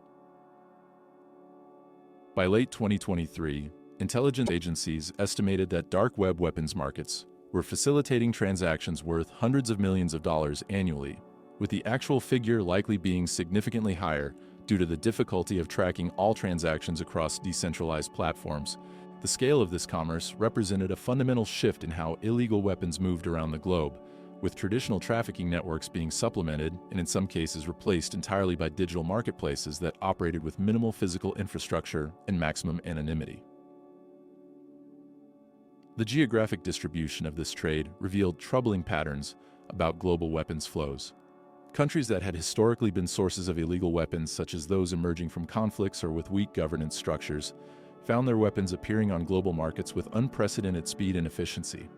By late 2023, intelligence agencies estimated that dark web weapons markets were facilitating transactions worth hundreds of millions of dollars annually, with the actual figure likely being significantly higher due to the difficulty of tracking all transactions across decentralized platforms. The scale of this commerce represented a fundamental shift in how illegal weapons moved around the globe, with traditional trafficking networks being supplemented and in some cases replaced entirely by digital marketplaces that operated with minimal physical infrastructure and maximum anonymity. The geographic distribution of this trade revealed troubling patterns about global weapons flows. Countries that had historically been sources of illegal weapons, such as those emerging from conflicts or with weak governance structures, found their weapons appearing on global markets with unprecedented speed and efficiency.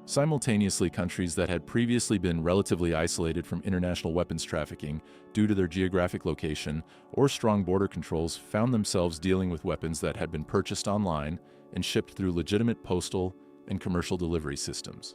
Simultaneously, countries that had previously been relatively isolated from international weapons trafficking due to their geographic location or strong border controls found themselves dealing with weapons that had been purchased online and shipped through legitimate postal and commercial delivery systems.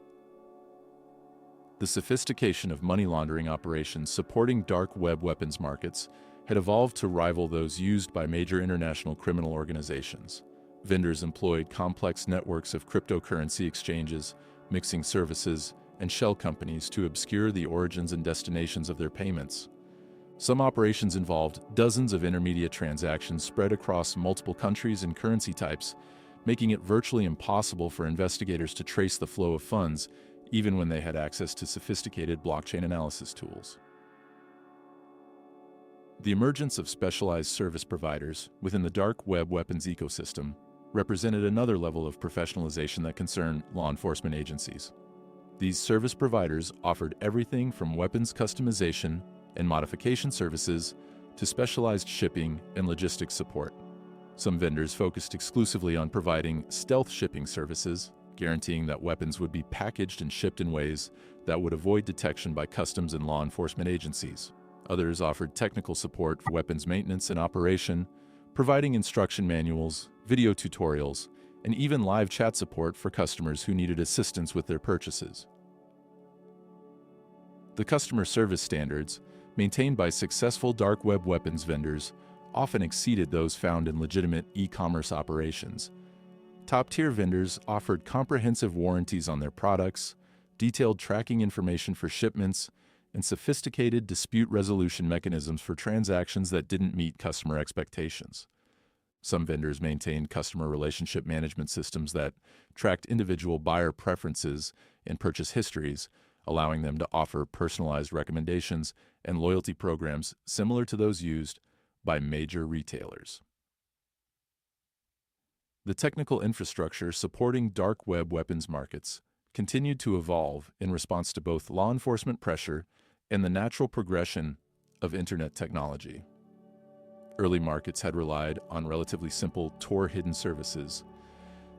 The sophistication of money laundering operations supporting dark web weapons markets had evolved to rival those used by major international criminal organizations. Vendors employed complex networks of cryptocurrency exchanges, mixing services, and shell companies to obscure the origins and destinations of their payments. Some operations involved dozens of intermediate transactions spread across multiple countries and currency types, making it virtually impossible for investigators to trace the flow of funds, even when they had access to sophisticated blockchain analysis tools. The emergence of specialized service providers within the dark web weapons ecosystem represented another level of professionalization that concerned law enforcement agencies. These service providers offered everything from weapons customization and modification services to specialized shipping and logistics support. Some vendors focused exclusively on providing stealth shipping services, guaranteeing that weapons would be packaged and shipped in ways that would avoid detection by customs and law enforcement agencies. Others offered technical support for weapons maintenance and operation, providing instruction manuals, video tutorials, and even live chat support for customers who needed assistance with their purchases. The customer service standards maintained by successful dark web weapons vendors often exceeded those found in legitimate e-commerce operations. Top-tier vendors offered comprehensive warranties on their products, detailed tracking information for shipments, and sophisticated dispute resolution mechanisms for transactions that didn't meet customer expectations. Some vendors maintained customer relationship management systems that tracked individual buyer preferences and purchase histories, allowing them to offer personalized recommendations and loyalty programs similar to those used by major retailers. The technical infrastructure supporting dark web weapons markets continued to evolve in response to both law enforcement pressure and the natural progression of internet technology. Early markets had relied on relatively simple Tor-hidden services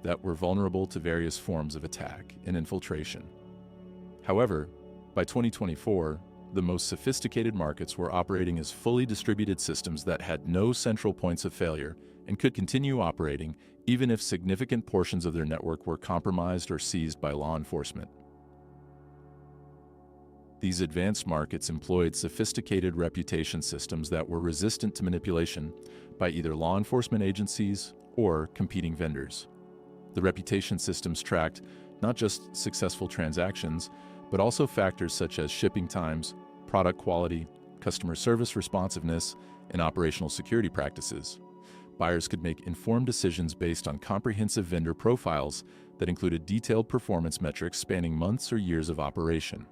that were vulnerable to various forms of attack and infiltration. However, by 2024, the most sophisticated markets were operating as fully distributed systems that had no central points of failure and could continue operating even if significant portions of their network were compromised or seized by law enforcement. These advanced markets employed sophisticated reputation systems that were resistant to manipulation by either law enforcement agencies or competing vendors. The reputation systems tracked not just successful transactions, but also factors such as shipping times, product quality, customer service responsiveness, and operational security practices. Buyers could make informed decisions based on comprehensive vendor profiles that included detailed performance metrics spanning months or years of operation.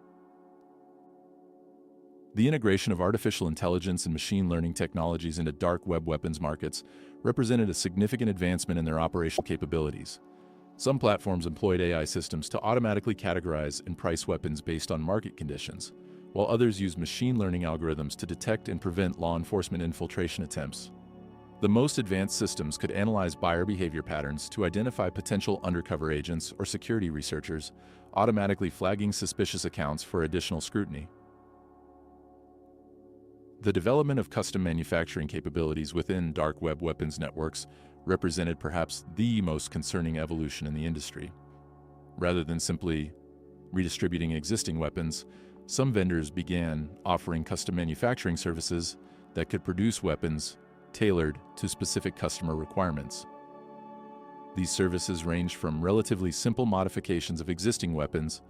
The integration of artificial intelligence and machine learning technologies into dark web weapons markets represented a significant advancement in their operational capabilities. Some platforms employed AI systems to automatically categorize and price weapons based on market conditions, while others used machine learning algorithms to detect and prevent law enforcement infiltration attempts. The most advanced systems could analyze buyer behavior patterns to identify potential undercover agents or security researchers, automatically flagging suspicious accounts for additional scrutiny. The development of custom manufacturing capabilities within dark web weapons networks represented perhaps the most concerning evolution in the industry. Rather than simply redistributing existing weapons, some vendors began offering custom manufacturing services that could produce weapons tailored to specific customer requirements. These services range from relatively simple modifications of existing weapons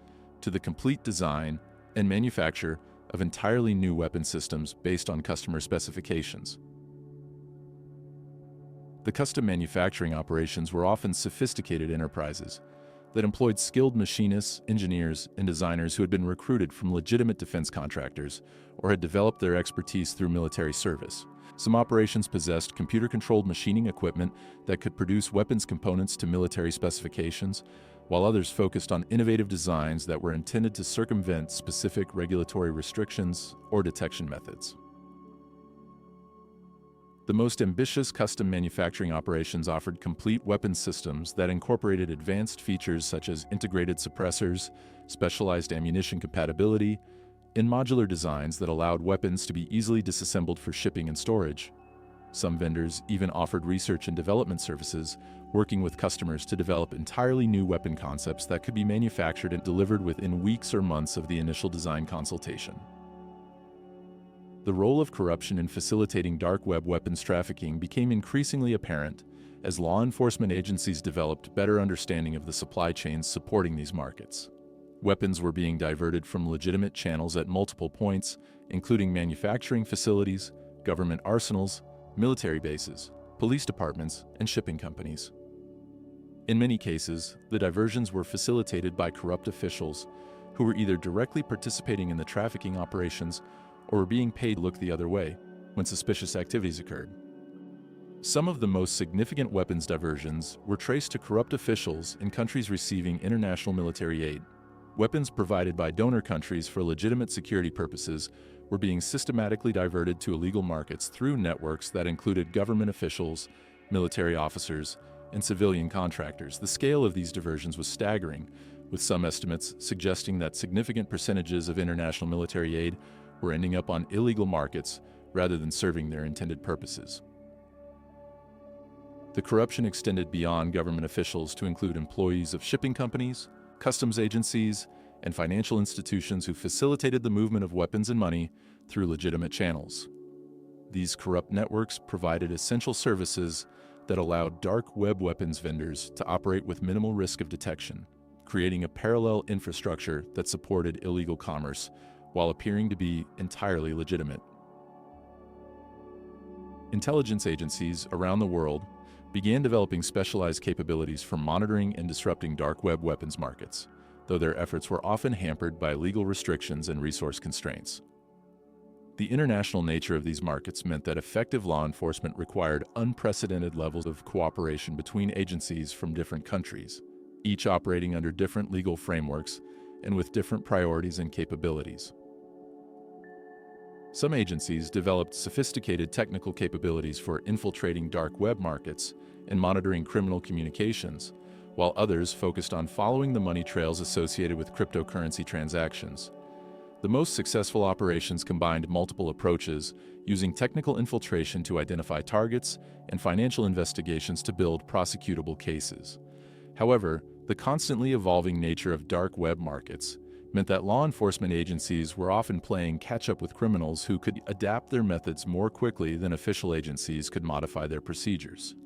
to the complete design and manufacture of entirely new weapon systems based on customer specifications. The custom manufacturing operations were often sophisticated enterprises that employed skilled machinists, engineers, and designers who had been recruited from legitimate defense contractors or had developed their expertise through military service. Some operations possessed computer-controlled machining equipment that could produce weapons components to military specifications, while others focused on innovative designs that were intended to circumvent specific regulatory restrictions or detection methods. The most ambitious custom manufacturing operations offered complete weapon systems that incorporated advanced features such as integrated suppressors, specialized ammunition compatibility, and modular designs that allowed weapons to be easily disassembled for shipping and storage. Some vendors even offered research and development services, working with customers to develop entirely new weapon concepts that could be manufactured and delivered within weeks or months of the initial design consultation. The role of corruption in facilitating dark web weapons trafficking became increasingly apparent as law enforcement agencies developed better understanding of the supply chains supporting these markets. Weapons were being diverted from legitimate channels at multiple points, including manufacturing facilities, government arsenals, military bases, police departments, and shipping companies. In many cases, the diversions were facilitated by corrupt officials who were either directly participating in the trafficking operations or were being paid to look the other way when suspicious activities occurred. Some of the most significant weapons diversions were traced to corrupt officials in countries receiving international military aid. Weapons provided by donor countries for legitimate security purposes were being systematically diverted to illegal markets through networks that included government officials, military officers, and civilian contractors. The scale of these diversions was staggering, with some estimates suggesting that significant percentages of international military aid were ending up on illegal markets rather than serving their intended purposes. The corruption extended beyond government officials to include employees of shipping companies, customs agencies, and financial institutions who facilitated the movement of weapons and money through legitimate channels. These corrupt networks provided essential services that allowed dark web weapons vendors to operate with minimal risk of detection, creating a parallel infrastructure that supported illegal commerce while appearing to be entirely legitimate. Intelligence agencies around the world began developing specialized capabilities for monitoring and disrupting dark web weapons markets, though their efforts were often hampered by legal restrictions and resource constraints. The international nature of these markets meant that effective law enforcement required unprecedented levels of cooperation between agencies from different countries, each operating under different legal frameworks and with different priorities and capabilities. Some agencies developed sophisticated technical capabilities for infiltrating dark web markets and monitoring criminal communications, while others focused on following the money trails associated with cryptocurrency transactions. The most successful operations combined multiple approaches, using technical infiltration to identify targets and financial investigations to build prosecutable cases. However, the constantly evolving nature of dark web markets meant that law enforcement agencies were often playing catch-up with criminals who could adapt their methods more quickly than official agencies could modify their procedures.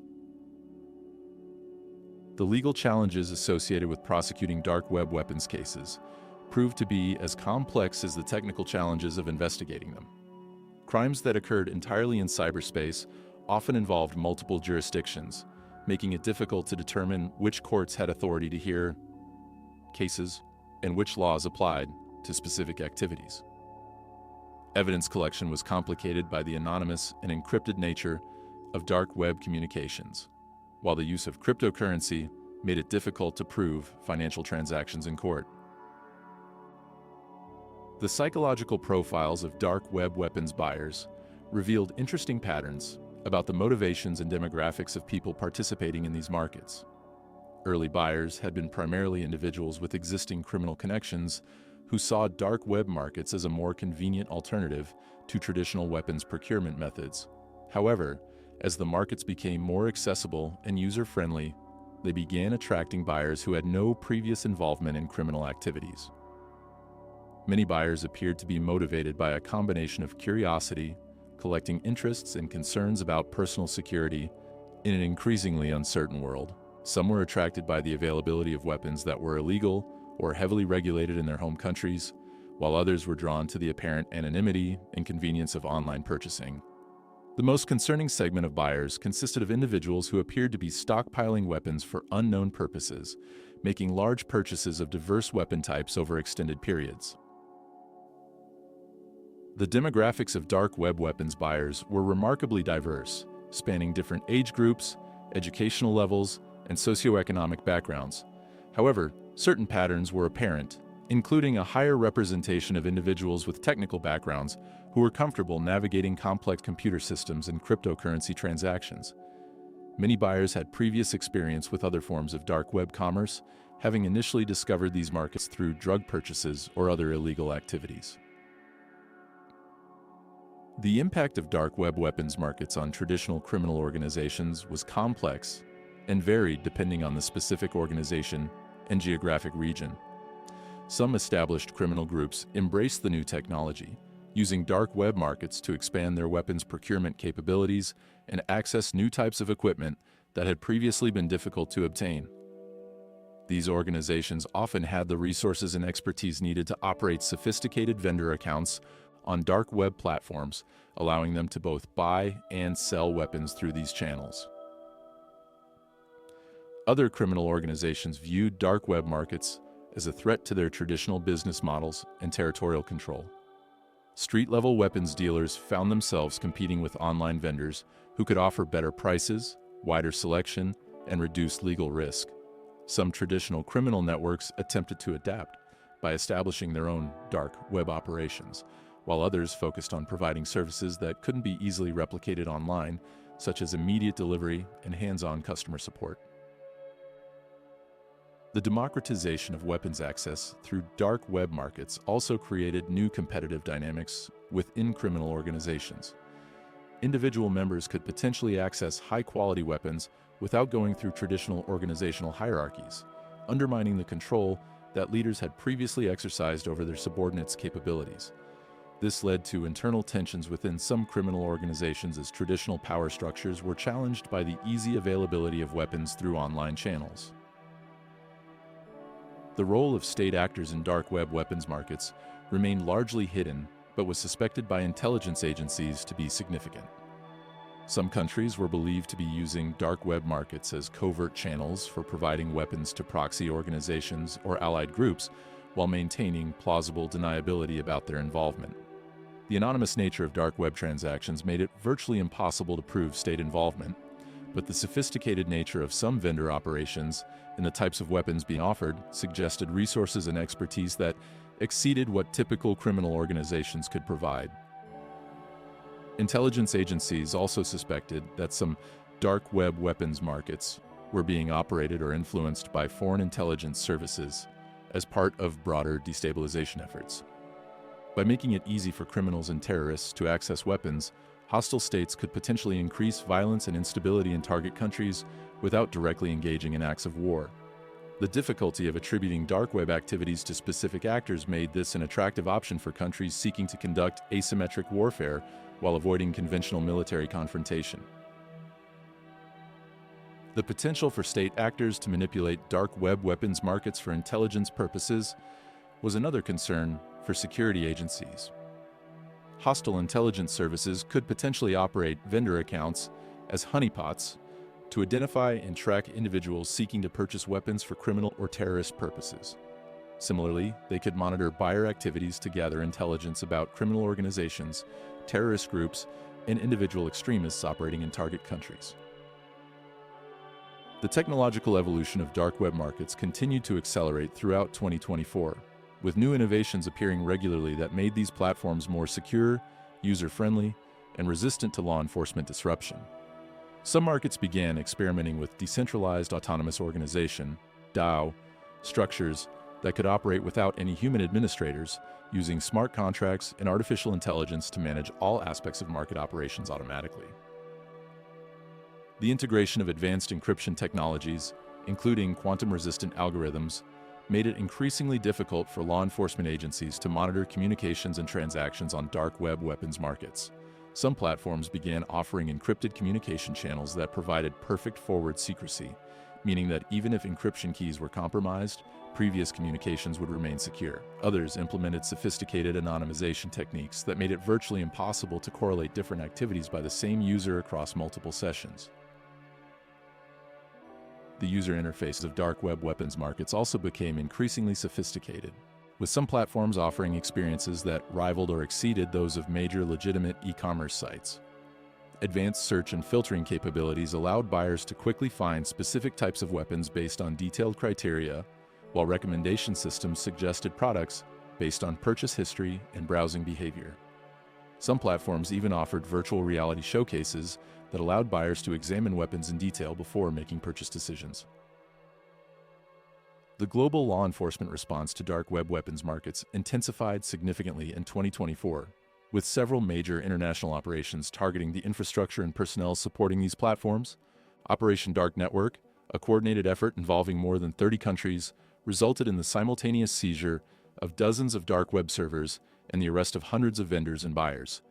The legal challenges associated with prosecuting dark web weapons cases proved to be as complex as the technical challenges of investigating them. Crimes that occurred entirely in cyberspace often involved multiple jurisdictions, making it difficult to determine which courts had authority to hear cases and which laws applied to specific activities. Evidence collection was complicated by the anonymous and encrypted nature of dark web communications, while the use of cryptocurrency made it difficult to prove financial transactions in court. The psychological profiles of dark web weapons buyers revealed interesting patterns about the motivations and demographics of people participating in these markets. Early buyers had been primarily individuals with existing criminal connections who saw dark web markets as a more convenient alternative to traditional weapons procurement methods. However, as the markets became more accessible and user-friendly, they began attracting buyers who had no previous involvement in criminal activities. Many buyers appeared to be motivated by a combination of curiosity, collecting interests, and concerns about personal security in an increasingly uncertain world. Some were attracted by the availability of weapons that were illegal or heavily regulated in their home countries, while others were drawn to the apparent anonymity and convenience of online purchasing. The most concerning segment of buyers consisted of individuals who appeared to be stockpiling weapons for unknown purposes, making large purchases of diverse weapon types over extended periods. The demographics of dark web weapons buyers were remarkably diverse, spanning different age groups, educational levels, and socioeconomic backgrounds. However, certain patterns were apparent, including a higher representation of individuals with technical backgrounds who were comfortable navigating complex computer systems and cryptocurrency transactions. Many buyers had previous experience with other forms of dark web commerce, having initially discovered these markets through drug purchases or other illegal activities. The impact of dark web weapons markets on traditional criminal organizations was complex and varied depending on the specific organization and geographic region. Some established criminal groups embraced the new technology, using dark web markets to expand their weapons procurement capabilities and access new types of equipment that had previously been difficult to obtain. These organizations often had the resources and expertise needed to operate sophisticated vendor accounts on dark web platforms, allowing them to both buy and sell weapons through these channels. Other criminal organizations viewed dark web markets as a threat to their traditional business models and territorial control. Street-level weapons dealers found themselves competing with online vendors who could offer better prices, wider selection, and reduced legal risk. Some traditional criminal networks attempted to adapt by establishing their own dark web operations, while others focused on providing services that couldn't be easily replicated online, such as immediate delivery and hands-on customer support. The democratization of weapons access through dark web markets also created new competitive dynamics within criminal organizations. Individual members could potentially access high-quality weapons without going through traditional organizational hierarchies, undermining the control that leaders had previously exercised over their subordinates' capabilities. This led to internal tensions within some criminal organizations as traditional power structures were challenged by the easy availability of weapons through online channels. The role of state actors in dark web weapons markets remained largely hidden, but was suspected by intelligence agencies to be significant. Some countries were believed to be using dark web markets as covert channels for providing weapons to proxy organizations or allied groups, while maintaining plausible deniability about their involvement. The anonymous nature of dark web transactions made it virtually impossible to prove state involvement, but the sophisticated nature of some vendor operations and the types of weapons being offered suggested resources and expertise that exceeded what typical criminal organizations could provide. Intelligence agencies also suspected that some dark web weapons markets were being operated or influenced by foreign intelligence services as part of broader destabilization efforts. By making it easy for criminals and terrorists to access weapons, hostile states could potentially increase violence and instability in target countries without directly engaging in acts of war. The difficulty of attributing dark web activities to specific actors made this an attractive option for countries seeking to conduct asymmetric warfare while avoiding conventional military confrontation. The potential for state actors to manipulate dark web weapons markets for intelligence purposes was another concern for security agencies. Hostile intelligence services could potentially operate vendor accounts as honeypots to identify and track individuals seeking to purchase weapons for criminal or terrorist purposes. Similarly, they could monitor buyer activities to gather intelligence about criminal organizations, terrorist groups, and individual extremists operating in target countries. The technological evolution of dark web markets continued to accelerate throughout 2024, with new innovations appearing regularly that made these platforms more secure, user-friendly, and resistant to law enforcement disruption. Some markets began experimenting with decentralized autonomous organization, DAO, structures that could operate without any human administrators, using smart contracts and artificial intelligence to manage all aspects of market operations automatically. The integration of advanced encryption technologies, including quantum-resistant algorithms, made it increasingly difficult for law enforcement agencies to monitor communications and transactions on dark web weapons markets. Some platforms began offering encrypted communication channels that provided perfect forward secrecy, meaning that even if encryption keys were compromised, previous communications would remain secure. Others implemented sophisticated anonymization techniques that made it virtually impossible to correlate different activities by the same user across multiple sessions. The user interfaces of dark web weapons markets also became increasingly sophisticated, with some platforms offering experiences that rivaled or exceeded those of major legitimate e-commerce sites. Advanced search and filtering capabilities allowed buyers to quickly find specific types of weapons based on detailed criteria, while recommendation systems suggested products based on purchase history and browsing behavior. Some platforms even offered virtual reality showcases that allowed buyers to examine weapons in detail before making purchase decisions. The global law enforcement response to dark web weapons markets intensified significantly in 2024, with several major international operations targeting the infrastructure and personnel supporting these platforms. Operation Dark Network, a coordinated effort involving more than 30 countries, resulted in the simultaneous seizure of dozens of dark web servers and the arrest of hundreds of vendors and buyers.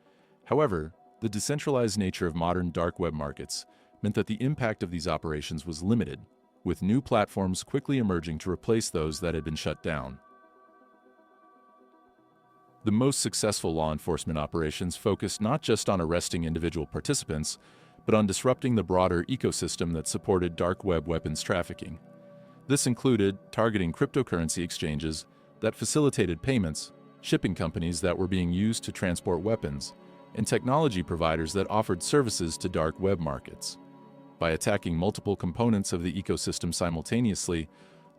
However, the decentralized nature of modern dark web markets meant that the impact of these operations was limited, with new platforms quickly emerging to replace those that had been shut down. The most successful law enforcement operations focused not just on arresting individual participants, but on disrupting the broader ecosystem that supported dark web weapons trafficking. This included targeting cryptocurrency exchanges that facilitated payments, shipping companies that were being used to transport weapons, and technology providers that offered services to dark web markets. By attacking multiple components of the ecosystem simultaneously,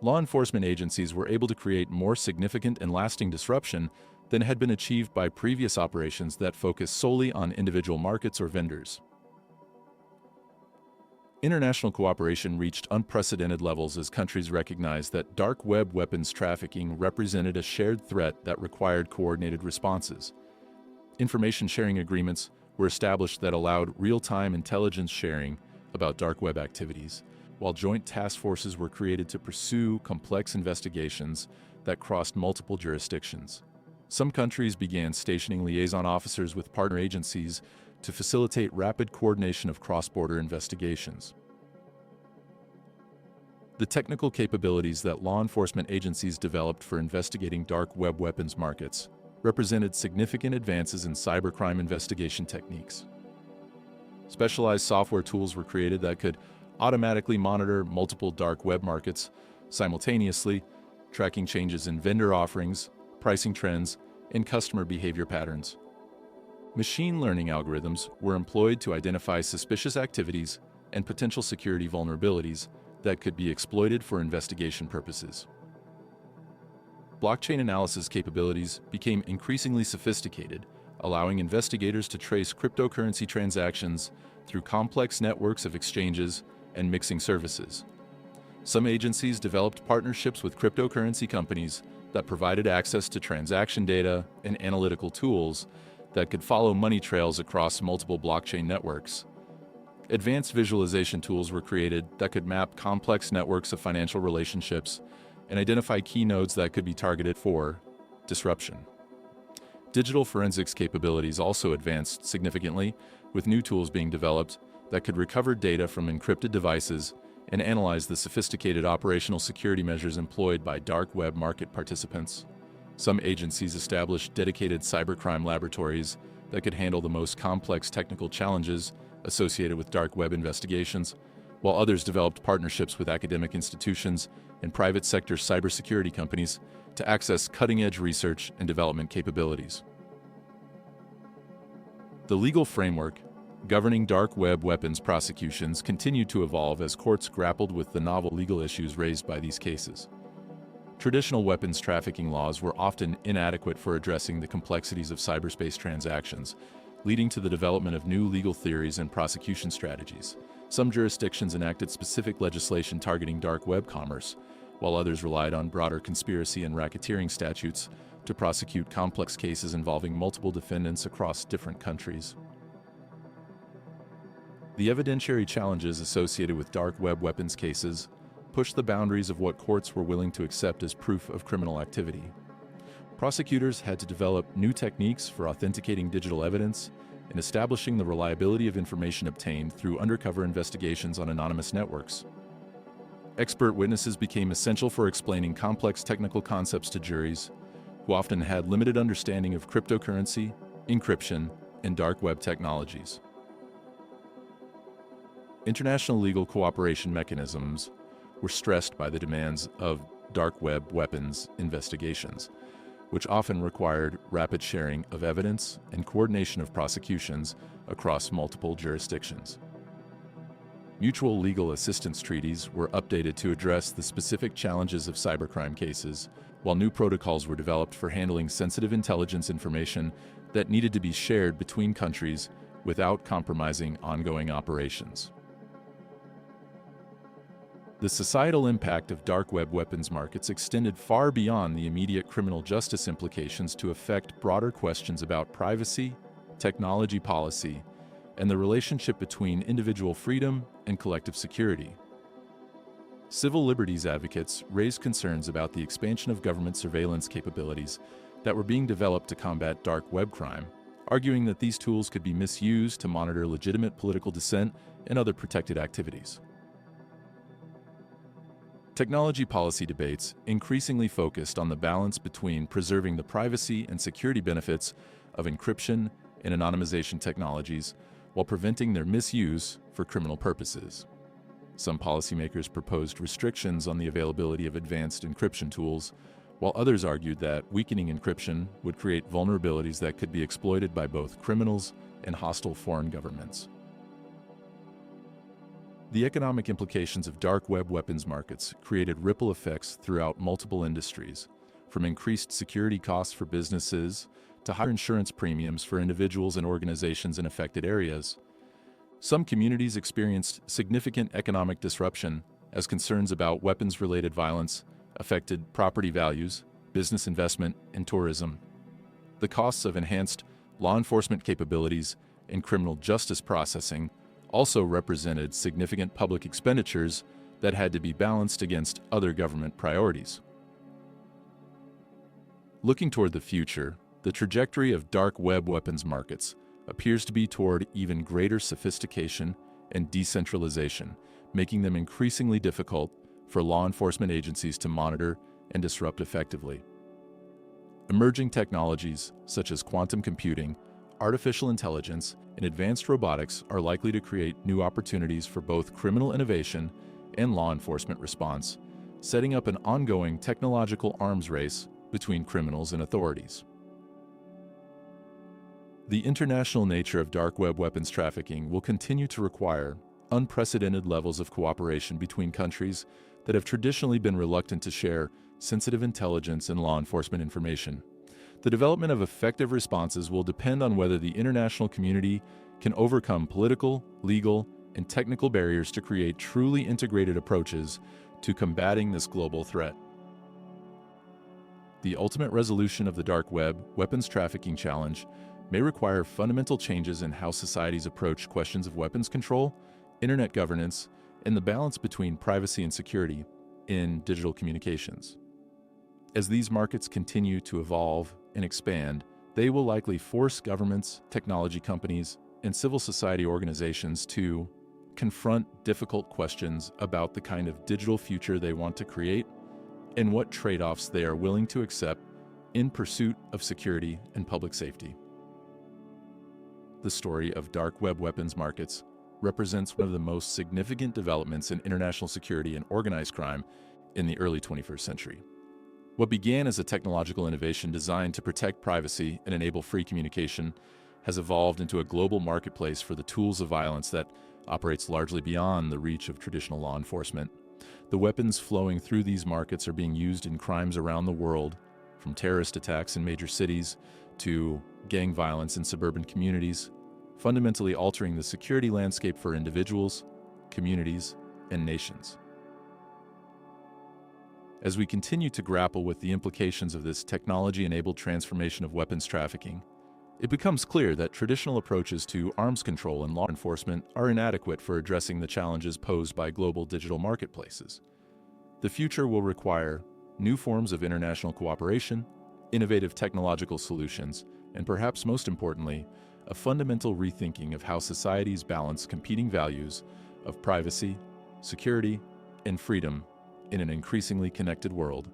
law enforcement agencies were able to create more significant and lasting disruption than had been achieved by previous operations that focused solely on individual markets or vendors. International cooperation reached unprecedented levels as countries recognized that dark web weapons trafficking represented a shared threat that required coordinated responses. Information sharing agreements were established that allowed real-time intelligence sharing about dark web activities, while joint task forces were created to pursue complex investigations that crossed multiple jurisdictions. Some countries began stationing liaison officers with partner agencies to facilitate rapid coordination of cross-border investigations. The technical capabilities that law enforcement agencies developed for investigating dark web weapons markets represented significant advances in cybercrime investigation techniques. Specialized software tools were created that could automatically monitor multiple dark web markets simultaneously, tracking changes in vendor offerings, pricing trends, and customer behavior patterns. Machine learning algorithms were employed to identify suspicious activities and potential security vulnerabilities that could be exploited for investigation purposes. Blockchain analysis capabilities became increasingly sophisticated, allowing investigators to trace cryptocurrency transactions through complex networks of exchanges and mixing services. Some agencies developed partnerships with cryptocurrency companies that provided access to transaction data and analytical tools that could follow money trails across multiple blockchain networks. Advanced visualization tools were created that could map complex networks of financial relationships and identify key nodes that could be targeted for disruption. Digital forensics capabilities also advanced significantly, with new tools being developed that could recover data from encrypted devices and analyze the sophisticated operational security measures employed by dark web market participants. Some agencies established dedicated cybercrime laboratories that could handle the most complex technical challenges associated with dark web investigations, while others developed partnerships with academic institutions and private sector cybersecurity companies to access cutting-edge research and development capabilities. The legal framework governing dark web weapons prosecutions continued to evolve as courts grappled with the novel legal issues raised by these cases. Traditional weapons trafficking laws were often inadequate for addressing the complexities of cyberspace transactions, leading to the development of new legal theories and prosecution strategies. Some jurisdictions enacted specific legislation targeting dark web commerce, while others relied on broader conspiracy and racketeering statutes to prosecute complex cases involving multiple defendants across different countries. The evidentiary challenges associated with dark web weapons cases pushed the boundaries of what courts were willing to accept as proof of criminal activity. Prosecutors had to develop new techniques for authenticating digital evidence and establishing the reliability of information obtained through undercover investigations on anonymous networks. Expert witnesses became essential for explaining complex technical concepts to juries, who often had limited understanding of cryptocurrency, encryption, and dark web technologies. International legal cooperation mechanisms were stressed by the demands of dark web weapons investigations, which often required rapid sharing of evidence and coordination of prosecutions across multiple jurisdictions. Mutual legal assistance treaties were updated to address the specific challenges of cybercrime cases, while new protocols were developed for handling sensitive intelligence information that needed to be shared between countries without compromising ongoing operations. The societal impact of dark web weapons markets extended far beyond the immediate criminal justice implications to affect broader questions about privacy, technology policy, and the relationship between individual freedom and collective security. Civil liberties advocates raised concerns about the expansion of government surveillance capabilities that were being developed to combat dark web crime, arguing that these tools could be misused to monitor legitimate political dissent and other protected activities. Technology policy debates increasingly focused on the balance between preserving the privacy and security benefits of encryption and anonymization technologies while preventing their misuse for criminal purposes. Some policymakers proposed restrictions on the availability of advanced encryption tools, while others argued that weakening encryption would create vulnerabilities that could be exploited by both criminals and hostile foreign governments. The economic implications of dark web weapons markets created ripple effects throughout multiple industries, from increased security costs for businesses to higher insurance premiums for individuals and organizations in affected areas. Some communities experienced significant economic disruption as concerns about weapons-related violence affected property values, business investment, and tourism. The costs of enhanced law enforcement capabilities and criminal justice processing also represented significant public expenditures that had to be balanced against other government priorities. Looking toward the future, the trajectory of dark web weapons markets appears to be toward even greater sophistication and decentralization, making them increasingly difficult for law enforcement agencies to monitor and disrupt effectively. Emerging technologies such as quantum computing, artificial intelligence, and advanced robotics are likely to create new opportunities for both criminal innovation and law enforcement response, setting up an ongoing technological arms race between criminals and authorities. The international nature of dark web weapons trafficking will continue to require unprecedented levels of cooperation between countries that have traditionally been reluctant to share sensitive intelligence and law enforcement information. The development of effective responses will depend on whether the international community can overcome political, legal, and technical barriers to create truly integrated approaches to combating this global threat. The ultimate resolution of the dark web weapons trafficking challenge may require fundamental changes in how societies approach questions of weapons control, internet governance, and the balance between privacy and security in digital communications. As these markets continue to evolve and expand, they will likely force governments, technology companies, and civil society organizations to confront difficult questions about the kind of digital future they want to create and what trade-offs they are willing to accept in pursuit of security and public safety. The story of dark web weapons markets represents one of the most significant developments in international security and organized crime in the early 21st century. What began as a technological innovation designed to protect privacy and enable free communication has evolved into a global marketplace for the tools of violence that operates largely beyond the reach of traditional law enforcement. The weapons flowing through these markets are being used in crimes around the world, from terrorist attacks in major cities to gang violence in suburban communities, fundamentally altering the security landscape for individuals, communities, and nations. As we continue to grapple with the implications of this technology-enabled transformation of weapons trafficking, it becomes clear that traditional approaches to arms control and law enforcement are inadequate for addressing the challenges posed by global digital marketplaces. The future will require new forms of international cooperation, innovative technological solutions, and perhaps most importantly, a fundamental rethinking of how societies balance competing values of privacy, security, and freedom in an increasingly connected world.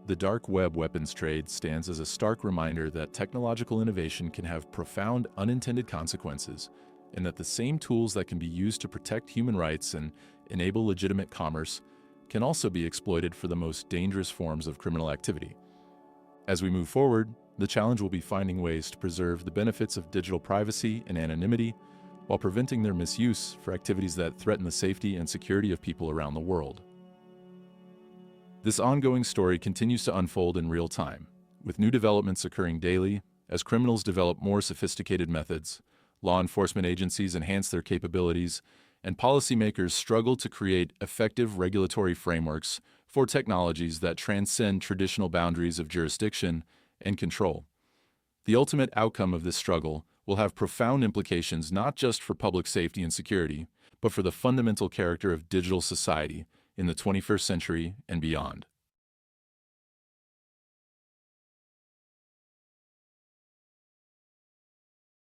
The dark web weapons trade stands as a stark reminder that technological innovation can have profound unintended consequences, and that the same tools that can be used to protect human rights and enable legitimate commerce can also be exploited for the most dangerous forms of criminal activity. As we move forward, the challenge will be finding ways to preserve the benefits of digital privacy and anonymity while preventing their misuse for activities that threaten the safety and security of people around the world. This ongoing story continues to unfold in real time, with new developments occurring daily as criminals develop more sophisticated methods, law enforcement agencies enhance their capabilities, and policymakers struggle to create effective regulatory frameworks for technologies that transcend traditional boundaries of jurisdiction and control. The ultimate outcome of this struggle will have profound implications not just for public safety and security, but for the fundamental character of digital society in the 21st century and beyond.